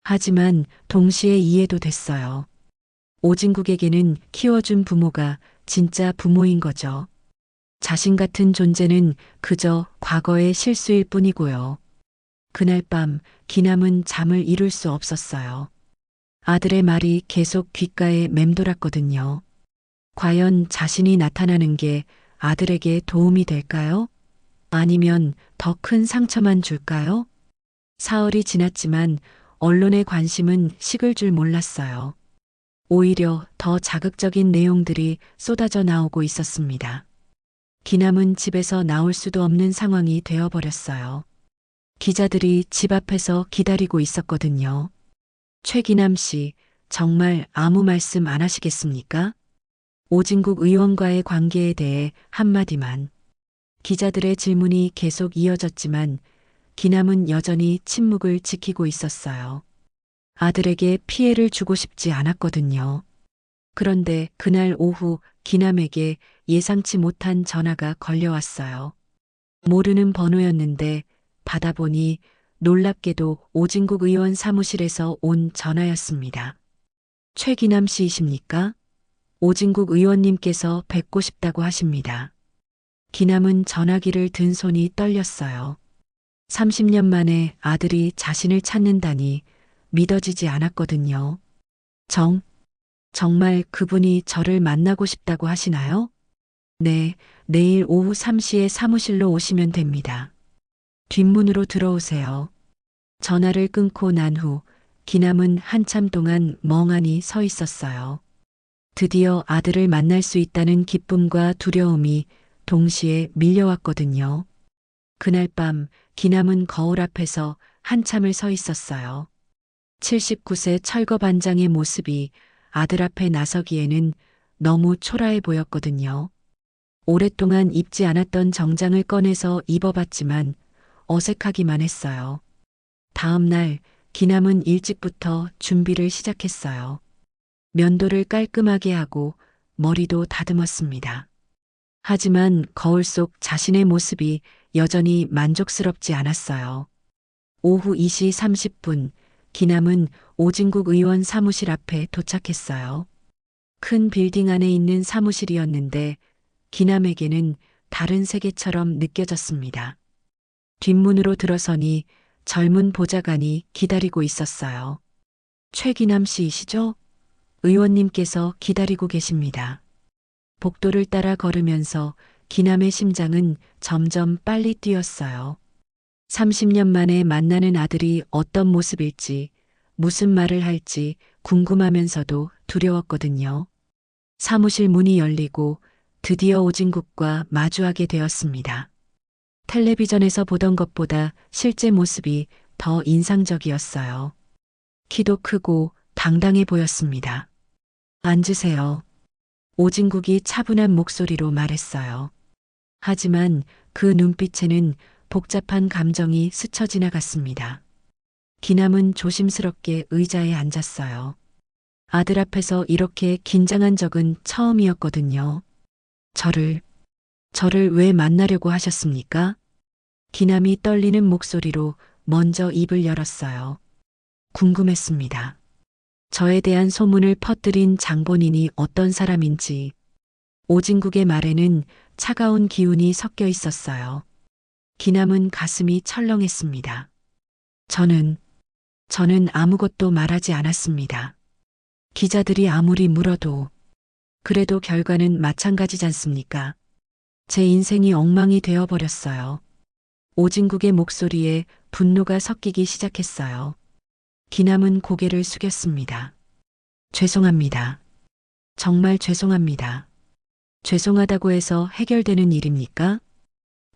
하지만 동시에 이해도 됐어요. 오진국에게는 키워준 부모가 진짜 부모인 거죠. 자신 같은 존재는 그저 과거의 실수일 뿐이고요. 그날 밤 기남은 잠을 이룰 수 없었어요. 아들의 말이 계속 귓가에 맴돌았거든요. 과연 자신이 나타나는 게 아들에게 도움이 될까요? 아니면 더 큰 상처만 줄까요? 사흘이 지났지만 언론의 관심은 식을 줄 몰랐어요. 오히려 더 자극적인 내용들이 쏟아져 나오고 있었습니다. 기남은 집에서 나올 수도 없는 상황이 되어버렸어요. 기자들이 집 앞에서 기다리고 있었거든요. 최기남 씨, 정말 아무 말씀 안 하시겠습니까? 오진국 의원과의 관계에 대해 한마디만. 기자들의 질문이 계속 이어졌지만 기남은 여전히 침묵을 지키고 있었어요. 아들에게 피해를 주고 싶지 않았거든요. 그런데 그날 오후 기남에게 예상치 못한 전화가 걸려왔어요. 모르는 번호였는데 받아보니 놀랍게도 오진국 의원 사무실에서 온 전화였습니다. 최기남 씨이십니까? 오진국 의원님께서 뵙고 싶다고 하십니다. 기남은 전화기를 든 손이 떨렸어요. 30년 만에 아들이 자신을 찾는다니 믿어지지 않았거든요. 정말 그분이 저를 만나고 싶다고 하시나요? 네, 내일 오후 3시에 사무실로 오시면 됩니다. 뒷문으로 들어오세요. 전화를 끊고 난 후 기남은 한참 동안 멍하니 서 있었어요. 드디어 아들을 만날 수 있다는 기쁨과 두려움이 동시에 밀려왔거든요. 그날 밤 기남은 거울 앞에서 한참을 서 있었어요. 79세 철거반장의 모습이 아들 앞에 나서기에는 너무 초라해 보였거든요. 오랫동안 입지 않았던 정장을 꺼내서 입어봤지만 어색하기만 했어요. 다음 날 기남은 일찍부터 준비를 시작했어요. 면도를 깔끔하게 하고 머리도 다듬었습니다. 하지만 거울 속 자신의 모습이 여전히 만족스럽지 않았어요. 오후 2시 30분 기남은 오진국 의원 사무실 앞에 도착했어요. 큰 빌딩 안에 있는 사무실이었는데 기남에게는 다른 세계처럼 느껴졌습니다. 뒷문으로 들어서니 젊은 보좌관이 기다리고 있었어요. 최기남 씨이시죠? 의원님께서 기다리고 계십니다. 복도를 따라 걸으면서 기남의 심장은 점점 빨리 뛰었어요. 30년 만에 만나는 아들이 어떤 모습일지, 무슨 말을 할지 궁금하면서도 두려웠거든요. 사무실 문이 열리고 드디어 오진국과 마주하게 되었습니다. 텔레비전에서 보던 것보다 실제 모습이 더 인상적이었어요. 키도 크고 당당해 보였습니다. 앉으세요. 오진국이 차분한 목소리로 말했어요. 하지만 그 눈빛에는 복잡한 감정이 스쳐 지나갔습니다. 기남은 조심스럽게 의자에 앉았어요. 아들 앞에서 이렇게 긴장한 적은 처음이었거든요. 저를 왜 만나려고 하셨습니까? 기남이 떨리는 목소리로 먼저 입을 열었어요. 궁금했습니다. 저에 대한 소문을 퍼뜨린 장본인이 어떤 사람인지. 오진국의 말에는 차가운 기운이 섞여 있었어요. 기남은 가슴이 철렁했습니다. 저는 아무것도 말하지 않았습니다. 기자들이 아무리 물어도 그래도 결과는 마찬가지지 않습니까? 제 인생이 엉망이 되어버렸어요. 오진국의 목소리에 분노가 섞이기 시작했어요. 기남은 고개를 숙였습니다. 죄송합니다. 정말 죄송합니다. 죄송하다고 해서 해결되는 일입니까?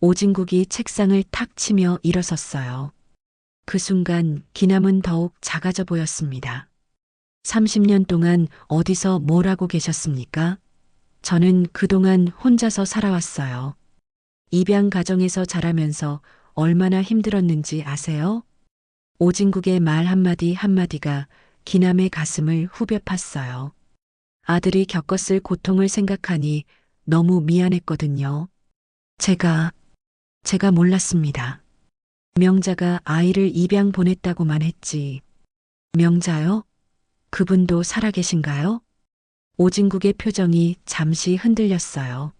오진국이 책상을 탁 치며 일어섰어요. 그 순간 기남은 더욱 작아져 보였습니다. 30년 동안 어디서 뭘 하고 계셨습니까? 저는 그동안 혼자서 살아왔어요. 입양 가정에서 자라면서 얼마나 힘들었는지 아세요? 오진국의 말 한마디 한마디가 기남의 가슴을 후벼 팠어요. 아들이 겪었을 고통을 생각하니 너무 미안했거든요. 제가 몰랐습니다. 명자가 아이를 입양 보냈다고만 했지. 명자요? 그분도 살아계신가요? 오진국의 표정이 잠시 흔들렸어요.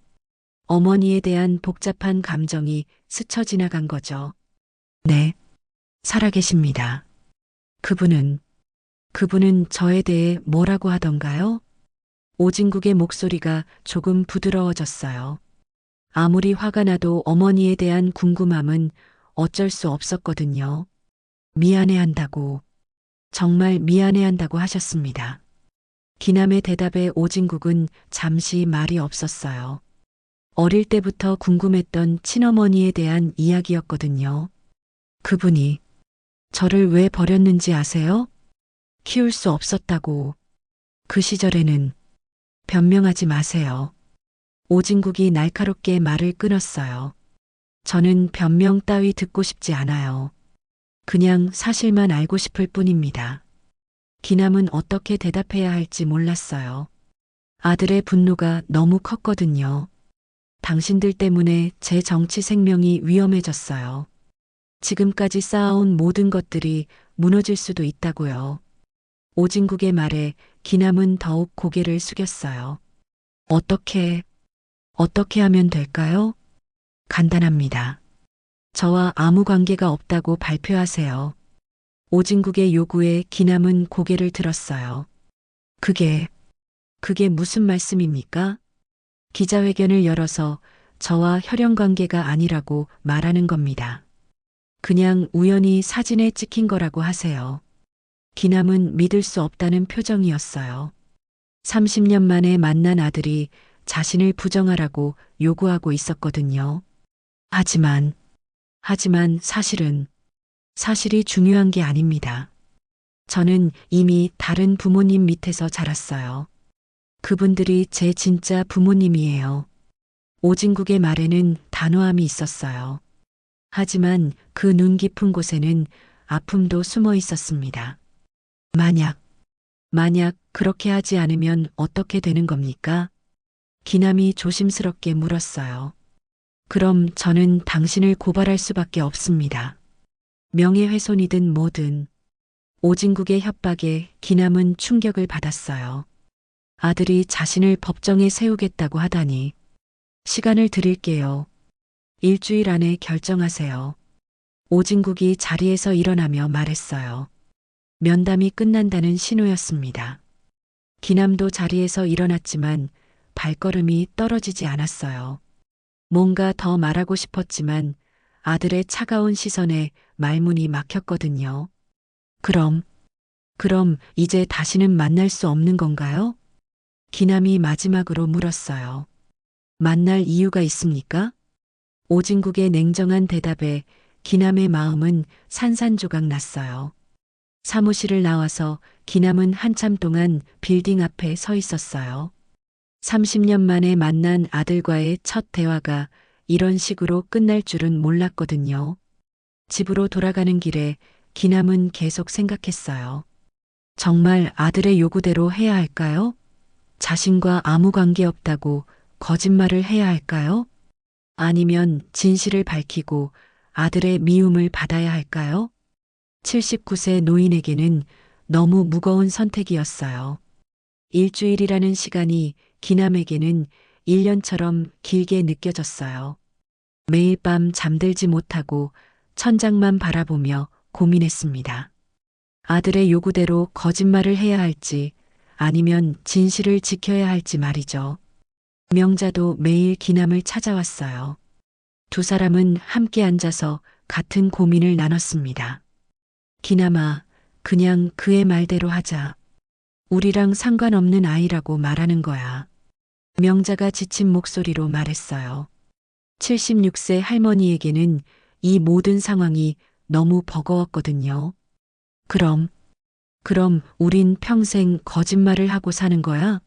어머니에 대한 복잡한 감정이 스쳐 지나간 거죠. 네, 살아계십니다. 그분은 저에 대해 뭐라고 하던가요? 오진국의 목소리가 조금 부드러워졌어요. 아무리 화가 나도 어머니에 대한 궁금함은 어쩔 수 없었거든요. 미안해한다고. 정말 미안해한다고 하셨습니다. 기남의 대답에 오진국은 잠시 말이 없었어요. 어릴 때부터 궁금했던 친어머니에 대한 이야기였거든요. 그분이 저를 왜 버렸는지 아세요? 키울 수 없었다고. 그 시절에는. 변명하지 마세요. 오진국이 날카롭게 말을 끊었어요. 저는 변명 따위 듣고 싶지 않아요. 그냥 사실만 알고 싶을 뿐입니다. 기남은 어떻게 대답해야 할지 몰랐어요. 아들의 분노가 너무 컸거든요. 당신들 때문에 제 정치 생명이 위험해졌어요. 지금까지 쌓아온 모든 것들이 무너질 수도 있다고요. 오진국의 말에 기남은 더욱 고개를 숙였어요. 어떻게 하면 될까요? 간단합니다. 저와 아무 관계가 없다고 발표하세요. 오진국의 요구에 기남은 고개를 들었어요. 그게 무슨 말씀입니까? 기자회견을 열어서 저와 혈연 관계가 아니라고 말하는 겁니다. 그냥 우연히 사진에 찍힌 거라고 하세요. 기남은 믿을 수 없다는 표정이었어요. 30년 만에 만난 아들이 자신을 부정하라고 요구하고 있었거든요. 하지만 사실이 중요한 게 아닙니다. 저는 이미 다른 부모님 밑에서 자랐어요. 그분들이 제 진짜 부모님이에요. 오진국의 말에는 단호함이 있었어요. 하지만 그 눈 깊은 곳에는 아픔도 숨어 있었습니다. 만약 그렇게 하지 않으면 어떻게 되는 겁니까? 기남이 조심스럽게 물었어요. 그럼 저는 당신을 고발할 수밖에 없습니다. 명예훼손이든 뭐든. 오진국의 협박에 기남은 충격을 받았어요. 아들이 자신을 법정에 세우겠다고 하다니. 시간을 드릴게요. 일주일 안에 결정하세요. 오진국이 자리에서 일어나며 말했어요. 면담이 끝난다는 신호였습니다. 기남도 자리에서 일어났지만 발걸음이 떨어지지 않았어요. 뭔가 더 말하고 싶었지만 아들의 차가운 시선에 말문이 막혔거든요. 그럼 이제 다시는 만날 수 없는 건가요? 기남이 마지막으로 물었어요. 만날 이유가 있습니까? 오진국의 냉정한 대답에 기남의 마음은 산산조각 났어요. 사무실을 나와서 기남은 한참 동안 빌딩 앞에 서 있었어요. 30년 만에 만난 아들과의 첫 대화가 이런 식으로 끝날 줄은 몰랐거든요. 집으로 돌아가는 길에 기남은 계속 생각했어요. 정말 아들의 요구대로 해야 할까요? 자신과 아무 관계 없다고 거짓말을 해야 할까요? 아니면 진실을 밝히고 아들의 미움을 받아야 할까요? 79세 노인에게는 너무 무거운 선택이었어요. 일주일이라는 시간이 기남에게는 1년처럼 길게 느껴졌어요. 매일 밤 잠들지 못하고 천장만 바라보며 고민했습니다. 아들의 요구대로 거짓말을 해야 할지 아니면 진실을 지켜야 할지 말이죠. 명자도 매일 기남을 찾아왔어요. 두 사람은 함께 앉아서 같은 고민을 나눴습니다. 기남아, 그냥 그의 말대로 하자. 우리랑 상관없는 아이라고 말하는 거야. 명자가 지친 목소리로 말했어요. 76세 할머니에게는 이 모든 상황이 너무 버거웠거든요. 그럼 우린 평생 거짓말을 하고 사는 거야?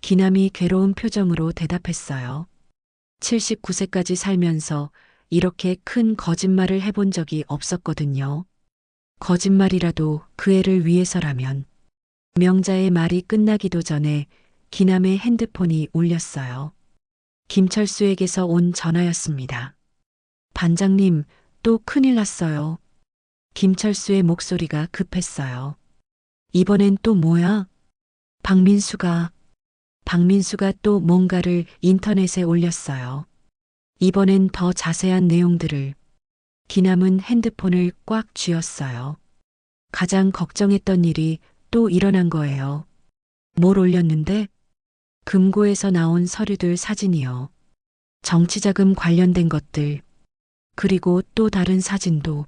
기남이 괴로운 표정으로 대답했어요. 79세까지 살면서 이렇게 큰 거짓말을 해본 적이 없었거든요. 거짓말이라도 그 애를 위해서라면. 명자의 말이 끝나기도 전에 기남의 핸드폰이 울렸어요. 김철수에게서 온 전화였습니다. 반장님, 또 큰일 났어요. 김철수의 목소리가 급했어요. 이번엔 또 뭐야? 박민수가 또 뭔가를 인터넷에 올렸어요. 이번엔 더 자세한 내용들을. 기남은 핸드폰을 꽉 쥐었어요. 가장 걱정했던 일이 또 일어난 거예요. 뭘 올렸는데? 금고에서 나온 서류들 사진이요. 정치자금 관련된 것들. 그리고 또 다른 사진도.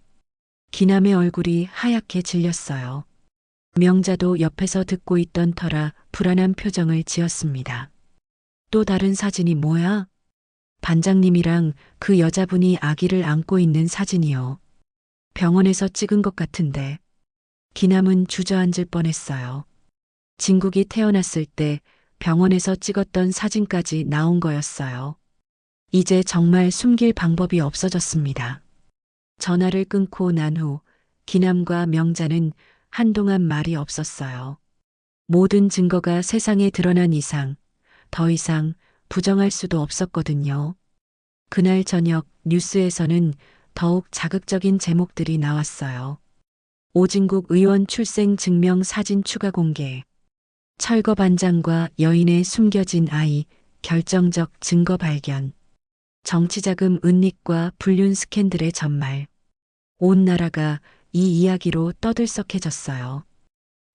기남의 얼굴이 하얗게 질렸어요. 명자도 옆에서 듣고 있던 터라 불안한 표정을 지었습니다. 또 다른 사진이 뭐야? 반장님이랑 그 여자분이 아기를 안고 있는 사진이요. 병원에서 찍은 것 같은데. 기남은 주저앉을 뻔했어요. 진국이 태어났을 때 병원에서 찍었던 사진까지 나온 거였어요. 이제 정말 숨길 방법이 없어졌습니다. 전화를 끊고 난 후 기남과 명자는 한동안 말이 없었어요. 모든 증거가 세상에 드러난 이상 더 이상 부정할 수도 없었거든요. 그날 저녁 뉴스에서는 더욱 자극적인 제목들이 나왔어요. 오진국 의원 출생 증명 사진 추가 공개. 철거 반장과 여인의 숨겨진 아이, 결정적 증거 발견. 정치자금 은닉과 불륜 스캔들의 전말. 온 나라가 이 이야기로 떠들썩해졌어요.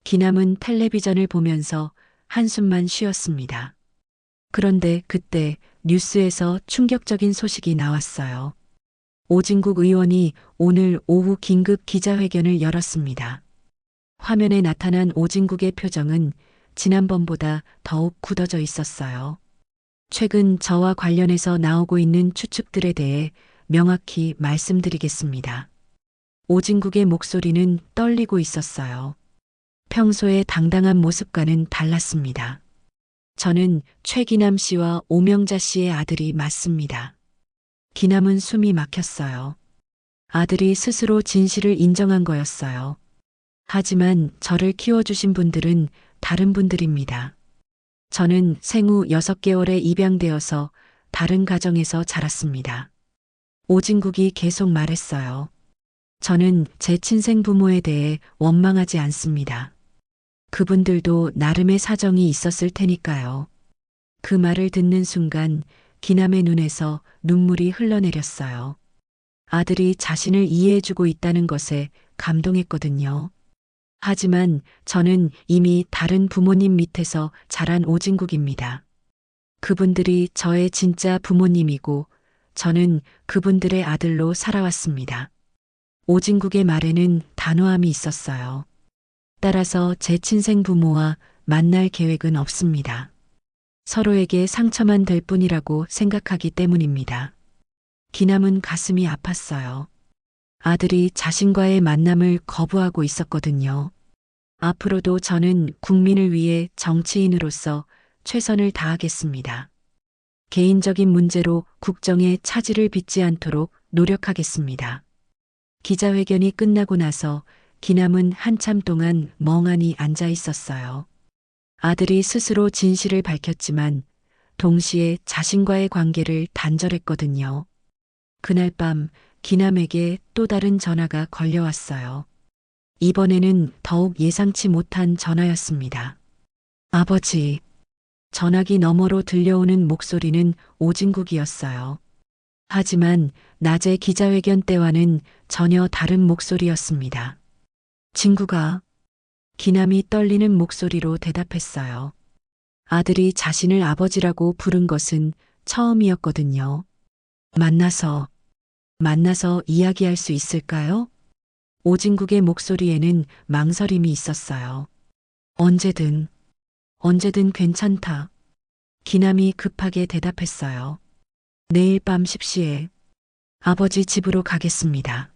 기남은 텔레비전을 보면서 한숨만 쉬었습니다. 그런데 그때 뉴스에서 충격적인 소식이 나왔어요. 오진국 의원이 오늘 오후 긴급 기자회견을 열었습니다. 화면에 나타난 오진국의 표정은 지난번보다 더욱 굳어져 있었어요. 최근 저와 관련해서 나오고 있는 추측들에 대해 명확히 말씀드리겠습니다. 오진국의 목소리는 떨리고 있었어요. 평소의 당당한 모습과는 달랐습니다. 저는 최기남 씨와 오명자 씨의 아들이 맞습니다. 기남은 숨이 막혔어요. 아들이 스스로 진실을 인정한 거였어요. 하지만 저를 키워주신 분들은 다른 분들입니다. 저는 생후 6개월에 입양되어서 다른 가정에서 자랐습니다. 오진국이 계속 말했어요. 저는 제 친생 부모에 대해 원망하지 않습니다. 그분들도 나름의 사정이 있었을 테니까요. 그 말을 듣는 순간 기남의 눈에서 눈물이 흘러내렸어요. 아들이 자신을 이해해주고 있다는 것에 감동했거든요. 하지만 저는 이미 다른 부모님 밑에서 자란 오진국입니다. 그분들이 저의 진짜 부모님이고 저는 그분들의 아들로 살아왔습니다. 오진국의 말에는 단호함이 있었어요. 따라서 제 친생 부모와 만날 계획은 없습니다. 서로에게 상처만 될 뿐이라고 생각하기 때문입니다. 기남은 가슴이 아팠어요. 아들이 자신과의 만남을 거부하고 있었거든요. 앞으로도 저는 국민을 위해 정치인으로서 최선을 다하겠습니다. 개인적인 문제로 국정에 차질을 빚지 않도록 노력하겠습니다. 기자회견이 끝나고 나서 기남은 한참 동안 멍하니 앉아 있었어요. 아들이 스스로 진실을 밝혔지만 동시에 자신과의 관계를 단절했거든요. 그날 밤 기남에게 또 다른 전화가 걸려왔어요. 이번에는 더욱 예상치 못한 전화였습니다. 아버지. 전화기 너머로 들려오는 목소리는 오진국이었어요. 하지만 낮의 기자회견 때와는 전혀 다른 목소리였습니다. 진국아. 기남이 떨리는 목소리로 대답했어요. 아들이 자신을 아버지라고 부른 것은 처음이었거든요. 만나서 이야기할 수 있을까요? 오진국의 목소리에는 망설임이 있었어요. 언제든 괜찮다. 기남이 급하게 대답했어요. 내일 밤 10시에 아버지 집으로 가겠습니다.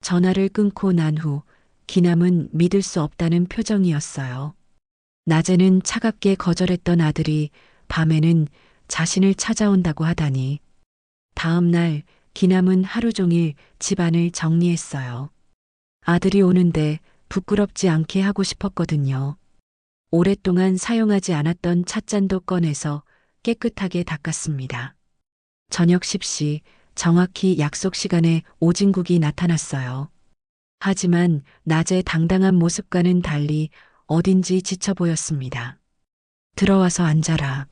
전화를 끊고 난 후 기남은 믿을 수 없다는 표정이었어요. 낮에는 차갑게 거절했던 아들이 밤에는 자신을 찾아온다고 하다니. 다음 날 기남은 하루 종일 집안을 정리했어요. 아들이 오는데 부끄럽지 않게 하고 싶었거든요. 오랫동안 사용하지 않았던 찻잔도 꺼내서 깨끗하게 닦았습니다. 저녁 10시 정확히 약속 시간에 오진국이 나타났어요. 하지만 낮의 당당한 모습과는 달리 어딘지 지쳐 보였습니다. 들어와서 앉아라.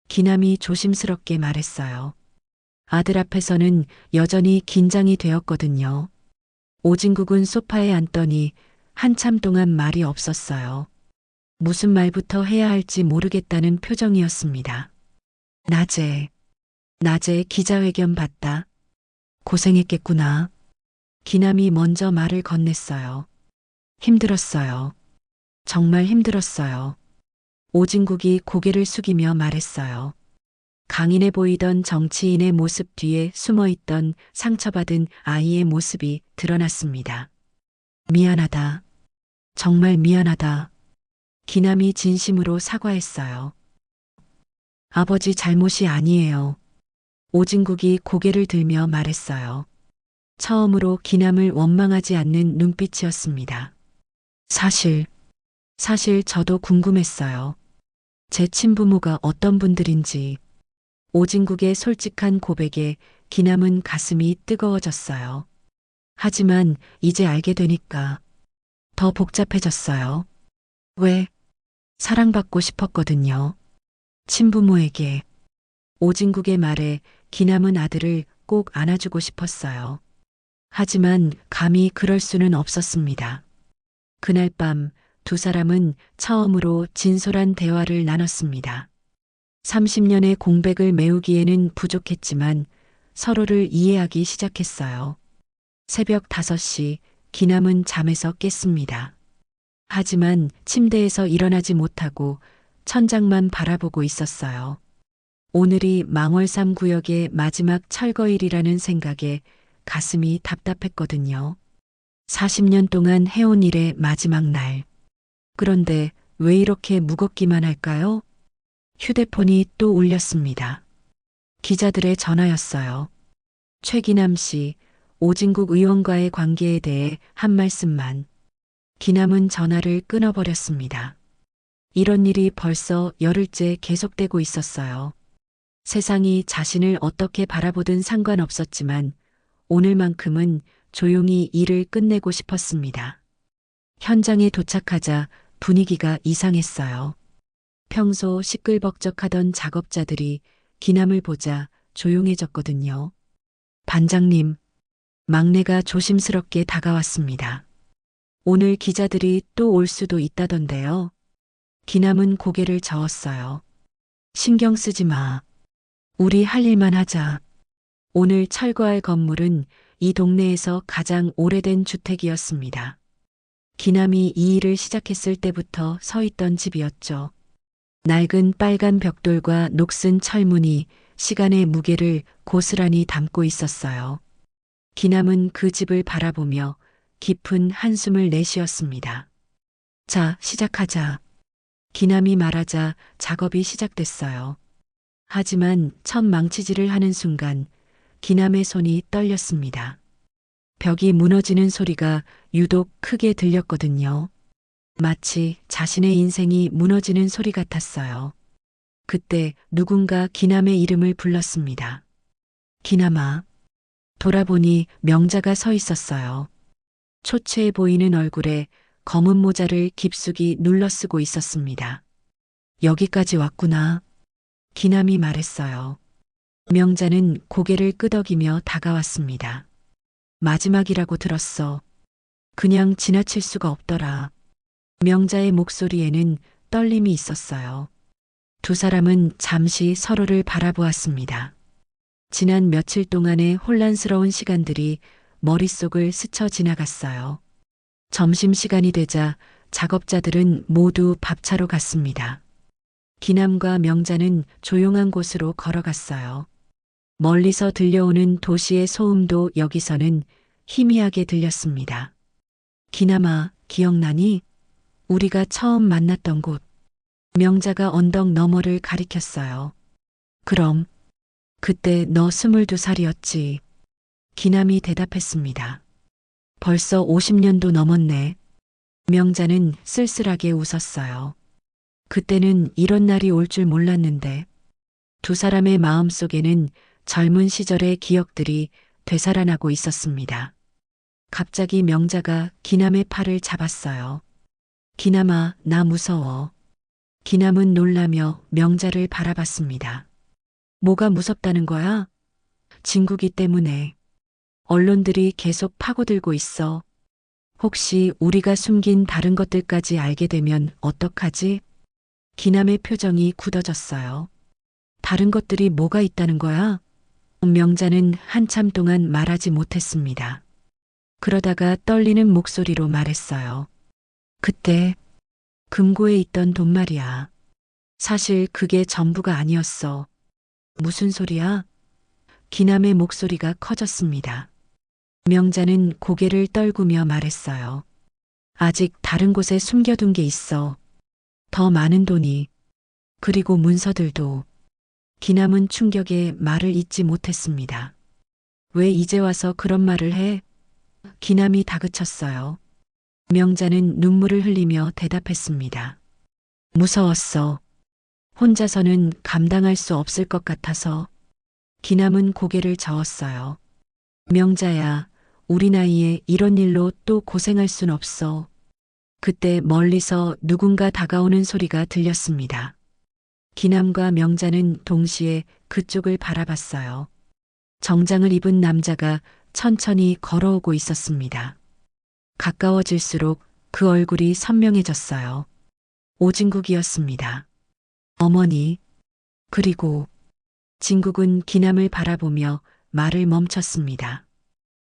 기남이 조심스럽게 말했어요. 아들 앞에서는 여전히 긴장이 되었거든요. 오진국은 소파에 앉더니 한참 동안 말이 없었어요. 무슨 말부터 해야 할지 모르겠다는 표정이었습니다. 낮에 기자회견 봤다. 고생했겠구나. 기남이 먼저 말을 건넸어요. 힘들었어요. 정말 힘들었어요. 오진국이 고개를 숙이며 말했어요. 강인해 보이던 정치인의 모습 뒤에 숨어 있던 상처받은 아이의 모습이 드러났습니다. 미안하다. 정말 미안하다. 기남이 진심으로 사과했어요. 아버지 잘못이 아니에요. 오진국이 고개를 들며 말했어요. 처음으로 기남을 원망하지 않는 눈빛이었습니다. 사실 저도 궁금했어요. 제 친부모가 어떤 분들인지. 오진국의 솔직한 고백에 기남은 가슴이 뜨거워졌어요. 하지만 이제 알게 되니까 더 복잡해졌어요. 왜? 사랑받고 싶었거든요. 친부모에게. 오진국의 말에 기남은 아들을 꼭 안아주고 싶었어요. 하지만 감히 그럴 수는 없었습니다. 그날 밤 두 사람은 처음으로 진솔한 대화를 나눴습니다. 30년의 공백을 메우기에는 부족했지만 서로를 이해하기 시작했어요. 새벽 5시 기남은 잠에서 깼습니다. 하지만 침대에서 일어나지 못하고 천장만 바라보고 있었어요. 오늘이 망월삼 구역의 마지막 철거일이라는 생각에 가슴이 답답했거든요. 40년 동안 해온 일의 마지막 날. 그런데 왜 이렇게 무겁기만 할까요? 휴대폰이 또 울렸습니다. 기자들의 전화였어요. 최기남 씨, 오진국 의원과의 관계에 대해 한 말씀만. 기남은 전화를 끊어버렸습니다. 이런 일이 벌써 열흘째 계속되고 있었어요. 세상이 자신을 어떻게 바라보든 상관없었지만 오늘만큼은 조용히 일을 끝내고 싶었습니다. 현장에 도착하자 분위기가 이상했어요. 평소 시끌벅적하던 작업자들이 기남을 보자 조용해졌거든요. 반장님, 막내가 조심스럽게 다가왔습니다. 오늘 기자들이 또 올 수도 있다던데요. 기남은 고개를 저었어요. 신경 쓰지 마. 우리 할 일만 하자. 오늘 철거할 건물은 이 동네에서 가장 오래된 주택이었습니다. 기남이 이 일을 시작했을 때부터 서 있던 집이었죠. 낡은 빨간 벽돌과 녹슨 철문이 시간의 무게를 고스란히 담고 있었어요. 기남은 그 집을 바라보며 깊은 한숨을 내쉬었습니다. 자, 시작하자. 기남이 말하자 작업이 시작됐어요. 하지만 첫 망치질을 하는 순간 기남의 손이 떨렸습니다. 벽이 무너지는 소리가 유독 크게 들렸거든요. 마치 자신의 인생이 무너지는 소리 같았어요. 그때 누군가 기남의 이름을 불렀습니다. 기남아. 돌아보니 명자가 서 있었어요. 초췌해 보이는 얼굴에 검은 모자를 깊숙이 눌러 쓰고 있었습니다. 여기까지 왔구나. 기남이 말했어요. 명자는 고개를 끄덕이며 다가왔습니다. 마지막이라고 들었어. 그냥 지나칠 수가 없더라. 명자의 목소리에는 떨림이 있었어요. 두 사람은 잠시 서로를 바라보았습니다. 지난 며칠 동안의 혼란스러운 시간들이 머릿속을 스쳐 지나갔어요. 점심시간이 되자 작업자들은 모두 밥차로 갔습니다. 기남과 명자는 조용한 곳으로 걸어갔어요. 멀리서 들려오는 도시의 소음도 여기서는 희미하게 들렸습니다. 기남아, 기억나니? 우리가 처음 만났던 곳. 명자가 언덕 너머를 가리켰어요. 그럼, 그때 너 22살이었지. 기남이 대답했습니다. 벌써 50년도 넘었네. 명자는 쓸쓸하게 웃었어요. 그때는 이런 날이 올 줄 몰랐는데 두 사람의 마음속에는 젊은 시절의 기억들이 되살아나고 있었습니다. 갑자기 명자가 기남의 팔을 잡았어요. 기남아, 나 무서워. 기남은 놀라며 명자를 바라봤습니다. 뭐가 무섭다는 거야? 진국이 때문에. 언론들이 계속 파고들고 있어. 혹시 우리가 숨긴 다른 것들까지 알게 되면 어떡하지? 기남의 표정이 굳어졌어요. 다른 것들이 뭐가 있다는 거야? 명자는 한참 동안 말하지 못했습니다. 그러다가 떨리는 목소리로 말했어요. 그때 금고에 있던 돈 말이야. 사실 그게 전부가 아니었어. 무슨 소리야? 기남의 목소리가 커졌습니다. 명자는 고개를 떨구며 말했어요. 아직 다른 곳에 숨겨둔 게 있어. 더 많은 돈이. 그리고 문서들도. 기남은 충격에 말을 잇지 못했습니다. 왜 이제 와서 그런 말을 해? 기남이 다그쳤어요. 명자는 눈물을 흘리며 대답했습니다. 무서웠어. 혼자서는 감당할 수 없을 것 같아서. 기남은 고개를 저었어요. 명자야, 우리 나이에 이런 일로 또 고생할 순 없어. 그때 멀리서 누군가 다가오는 소리가 들렸습니다. 기남과 명자는 동시에 그쪽을 바라봤어요. 정장을 입은 남자가 천천히 걸어오고 있었습니다. 가까워질수록 그 얼굴이 선명해졌어요. 오진국이었습니다. 어머니. 그리고 진국은 기남을 바라보며 말을 멈췄습니다.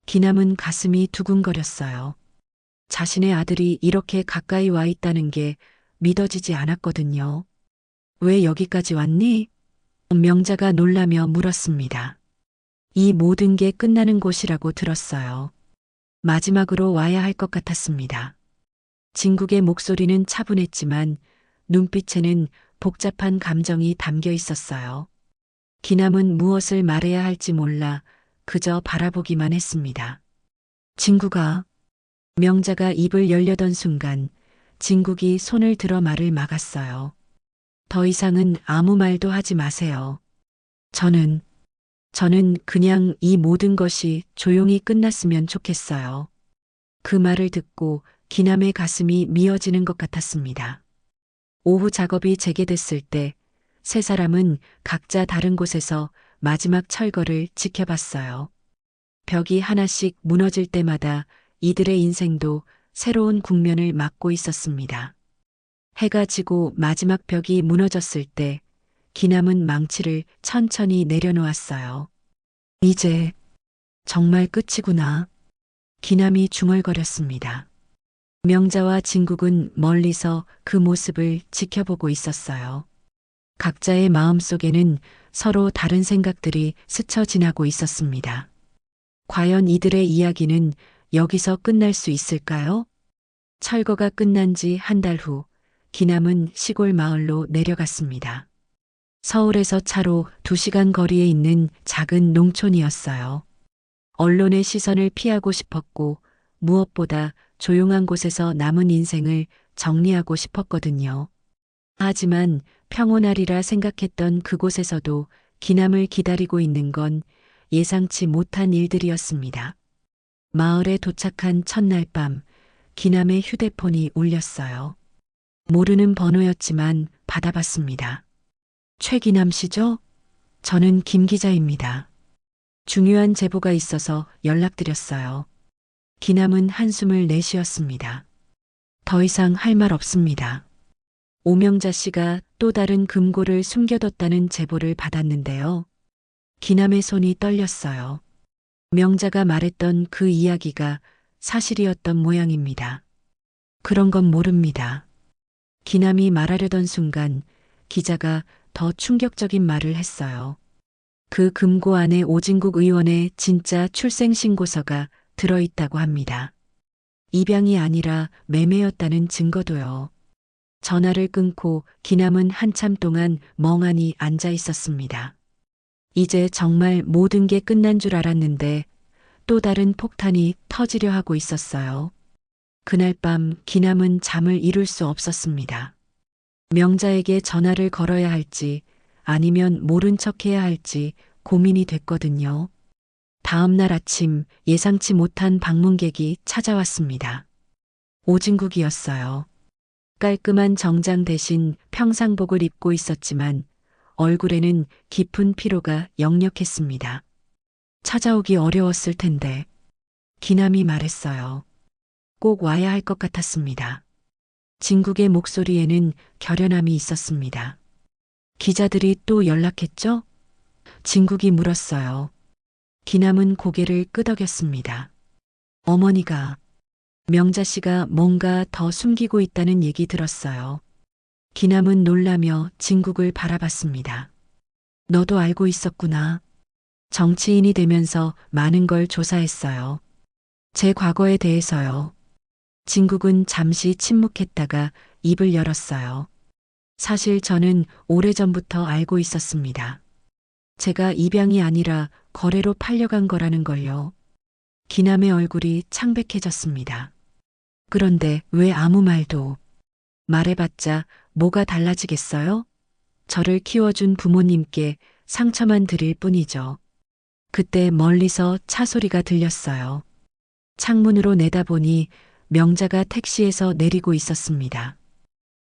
기남은 가슴이 두근거렸어요. 자신의 아들이 이렇게 가까이 와 있다는 게 믿어지지 않았거든요. 왜 여기까지 왔니? 명자가 놀라며 물었습니다. 이 모든 게 끝나는 곳이라고 들었어요. 마지막으로 와야 할 것 같았습니다. 진국의 목소리는 차분했지만 눈빛에는 복잡한 감정이 담겨 있었어요. 기남은 무엇을 말해야 할지 몰라 그저 바라보기만 했습니다. 진국아. 명자가 입을 열려던 순간 진국이 손을 들어 말을 막았어요. 더 이상은 아무 말도 하지 마세요. 저는 그냥 이 모든 것이 조용히 끝났으면 좋겠어요. 그 말을 듣고 기남의 가슴이 미어지는 것 같았습니다. 오후 작업이 재개됐을 때 세 사람은 각자 다른 곳에서 마지막 철거를 지켜봤어요. 벽이 하나씩 무너질 때마다 이들의 인생도 새로운 국면을 맞고 있었습니다. 해가 지고 마지막 벽이 무너졌을 때 기남은 망치를 천천히 내려놓았어요. 이제 정말 끝이구나. 기남이 중얼거렸습니다. 명자와 진국은 멀리서 그 모습을 지켜보고 있었어요. 각자의 마음속에는 서로 다른 생각들이 스쳐 지나고 있었습니다. 과연 이들의 이야기는 여기서 끝날 수 있을까요? 철거가 끝난 지 한 달 후, 기남은 시골 마을로 내려갔습니다. 서울에서 차로 2시간 거리에 있는 작은 농촌이었어요. 언론의 시선을 피하고 싶었고, 무엇보다 조용한 곳에서 남은 인생을 정리하고 싶었거든요. 하지만 평온하리라 생각했던 그곳에서도 기남을 기다리고 있는 건 예상치 못한 일들이었습니다. 마을에 도착한 첫날 밤, 기남의 휴대폰이 울렸어요. 모르는 번호였지만 받아봤습니다. 최기남 씨죠? 저는 김 기자입니다. 중요한 제보가 있어서 연락드렸어요. 기남은 한숨을 내쉬었습니다. 더 이상 할 말 없습니다. 오명자 씨가 또 다른 금고를 숨겨뒀다는 제보를 받았는데요. 기남의 손이 떨렸어요. 명자가 말했던 그 이야기가 사실이었던 모양입니다. 그런 건 모릅니다. 기남이 말하려던 순간 기자가 더 충격적인 말을 했어요. 그 금고 안에 오진국 의원의 진짜 출생신고서가 들어있다고 합니다. 입양이 아니라 매매였다는 증거도요. 전화를 끊고 기남은 한참 동안 멍하니 앉아 있었습니다. 이제 정말 모든 게 끝난 줄 알았는데 또 다른 폭탄이 터지려 하고 있었어요. 그날 밤 기남은 잠을 이룰 수 없었습니다. 명자에게 전화를 걸어야 할지 아니면 모른 척 해야 할지 고민이 됐거든요. 다음 날 아침 예상치 못한 방문객이 찾아왔습니다. 오진국이었어요. 깔끔한 정장 대신 평상복을 입고 있었지만 얼굴에는 깊은 피로가 역력했습니다. 찾아오기 어려웠을 텐데 기남이 말했어요. 꼭 와야 할 것 같았습니다. 진국의 목소리에는 결연함이 있었습니다. 기자들이 또 연락했죠? 진국이 물었어요. 기남은 고개를 끄덕였습니다. 어머니가. 명자 씨가 뭔가 더 숨기고 있다는 얘기 들었어요. 기남은 놀라며 진국을 바라봤습니다. 너도 알고 있었구나. 정치인이 되면서 많은 걸 조사했어요. 제 과거에 대해서요. 진국은 잠시 침묵했다가 입을 열었어요. 사실 저는 오래전부터 알고 있었습니다. 제가 입양이 아니라 거래로 팔려간 거라는 걸요. 기남의 얼굴이 창백해졌습니다. 그런데 왜 아무 말도? 말해봤자 뭐가 달라지겠어요? 저를 키워준 부모님께 상처만 드릴 뿐이죠. 그때 멀리서 차 소리가 들렸어요. 창문으로 내다보니 명자가 택시에서 내리고 있었습니다.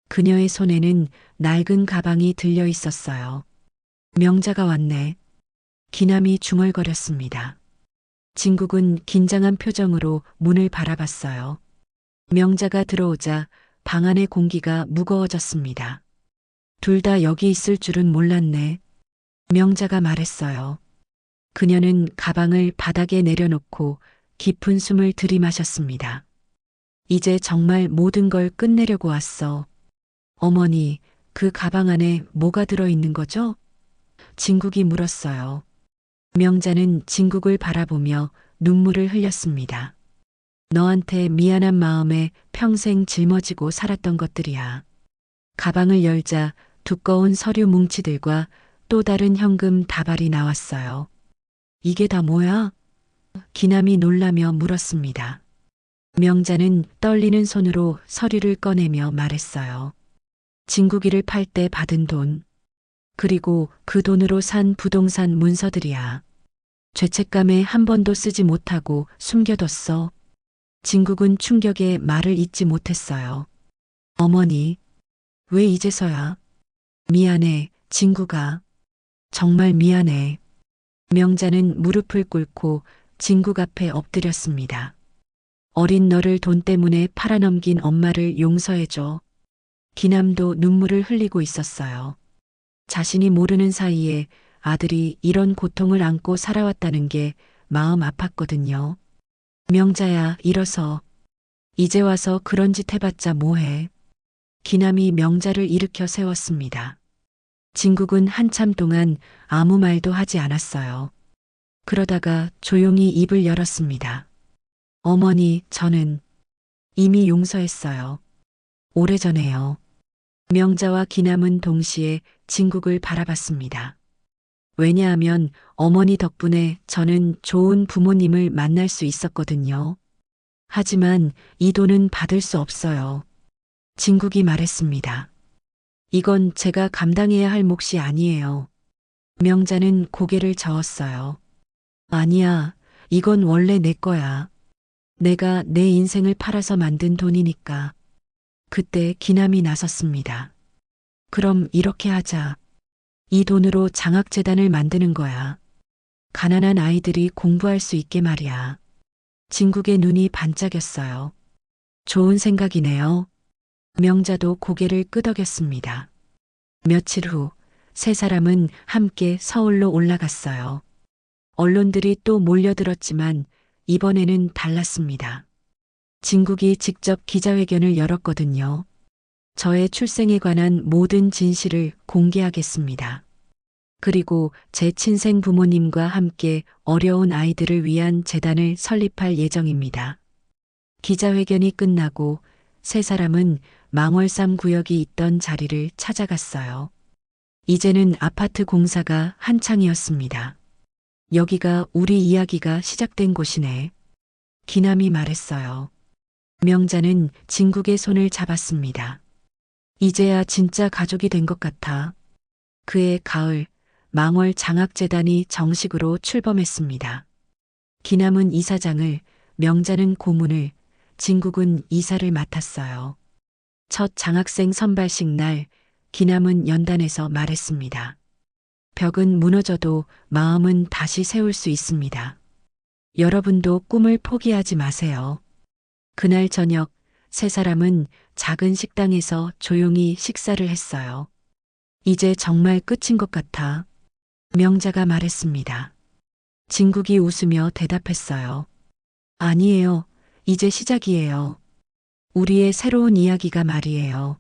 그녀의 손에는 낡은 가방이 들려 있었어요. 명자가 왔네. 기남이 중얼거렸습니다. 진국은 긴장한 표정으로 문을 바라봤어요. 명자가 들어오자 방 안의 공기가 무거워졌습니다. 둘 다 여기 있을 줄은 몰랐네. 명자가 말했어요. 그녀는 가방을 바닥에 내려놓고 깊은 숨을 들이마셨습니다. 이제 정말 모든 걸 끝내려고 왔어. 어머니, 그 가방 안에 뭐가 들어있는 거죠? 진국이 물었어요. 명자는 진국을 바라보며 눈물을 흘렸습니다. 너한테 미안한 마음에 평생 짊어지고 살았던 것들이야. 가방을 열자 두꺼운 서류 뭉치들과 또 다른 현금 다발이 나왔어요. 이게 다 뭐야? 기남이 놀라며 물었습니다. 명자는 떨리는 손으로 서류를 꺼내며 말했어요. 진국이를 팔 때 받은 돈, 그리고 그 돈으로 산 부동산 문서들이야. 죄책감에 한 번도 쓰지 못하고 숨겨뒀어. 진국은 충격에 말을 잇지 못했어요. 어머니, 왜 이제서야? 미안해, 진국아. 정말 미안해. 명자는 무릎을 꿇고 진국 앞에 엎드렸습니다. 어린 너를 돈 때문에 팔아넘긴 엄마를 용서해줘. 기남도 눈물을 흘리고 있었어요. 자신이 모르는 사이에 아들이 이런 고통을 안고 살아왔다는 게 마음 아팠거든요. 명자야, 일어서. 이제 와서 그런 짓 해봤자 뭐해. 기남이 명자를 일으켜 세웠습니다. 진국은 한참 동안 아무 말도 하지 않았어요. 그러다가 조용히 입을 열었습니다. 어머니, 저는 이미 용서했어요. 오래전에요. 명자와 기남은 동시에 진국을 바라봤습니다. 왜냐하면 어머니 덕분에 저는 좋은 부모님을 만날 수 있었거든요. 하지만 이 돈은 받을 수 없어요. 진국이 말했습니다. 이건 제가 감당해야 할 몫이 아니에요. 명자는 고개를 저었어요. 아니야, 이건 원래 내 거야. 내가 내 인생을 팔아서 만든 돈이니까. 그때 기남이 나섰습니다. 그럼 이렇게 하자. 이 돈으로 장학재단을 만드는 거야. 가난한 아이들이 공부할 수 있게 말이야. 진국의 눈이 반짝였어요. 좋은 생각이네요. 명자도 고개를 끄덕였습니다. 며칠 후 세 사람은 함께 서울로 올라갔어요. 언론들이 또 몰려들었지만 이번에는 달랐습니다. 진국이 직접 기자회견을 열었거든요. 저의 출생에 관한 모든 진실을 공개하겠습니다. 그리고 제 친생 부모님과 함께 어려운 아이들을 위한 재단을 설립할 예정입니다. 기자회견이 끝나고 세 사람은 망월삼 구역이 있던 자리를 찾아갔어요. 이제는 아파트 공사가 한창이었습니다. 여기가 우리 이야기가 시작된 곳이네. 기남이 말했어요. 명자는 진국의 손을 잡았습니다. 이제야 진짜 가족이 된 것 같아. 그해 가을, 망월 장학재단이 정식으로 출범했습니다. 기남은 이사장을, 명자는 고문을, 진국은 이사를 맡았어요. 첫 장학생 선발식 날, 기남은 연단에서 말했습니다. 벽은 무너져도 마음은 다시 세울 수 있습니다. 여러분도 꿈을 포기하지 마세요. 그날 저녁 세 사람은 작은 식당에서 조용히 식사를 했어요. 이제 정말 끝인 것 같아. 명자가 말했습니다. 진국이 웃으며 대답했어요. 아니에요. 이제 시작이에요. 우리의 새로운 이야기가 말이에요.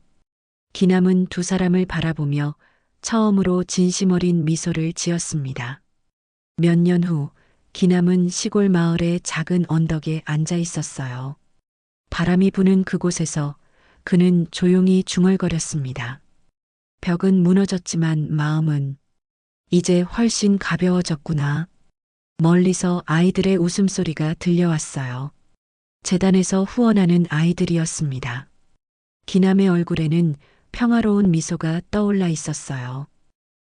기남은 두 사람을 바라보며 처음으로 진심 어린 미소를 지었습니다. 몇 년 후, 기남은 시골 마을의 작은 언덕에 앉아 있었어요. 바람이 부는 그곳에서 그는 조용히 중얼거렸습니다. 벽은 무너졌지만 마음은 이제 훨씬 가벼워졌구나. 멀리서 아이들의 웃음소리가 들려왔어요. 재단에서 후원하는 아이들이었습니다. 기남의 얼굴에는 평화로운 미소가 떠올라 있었어요.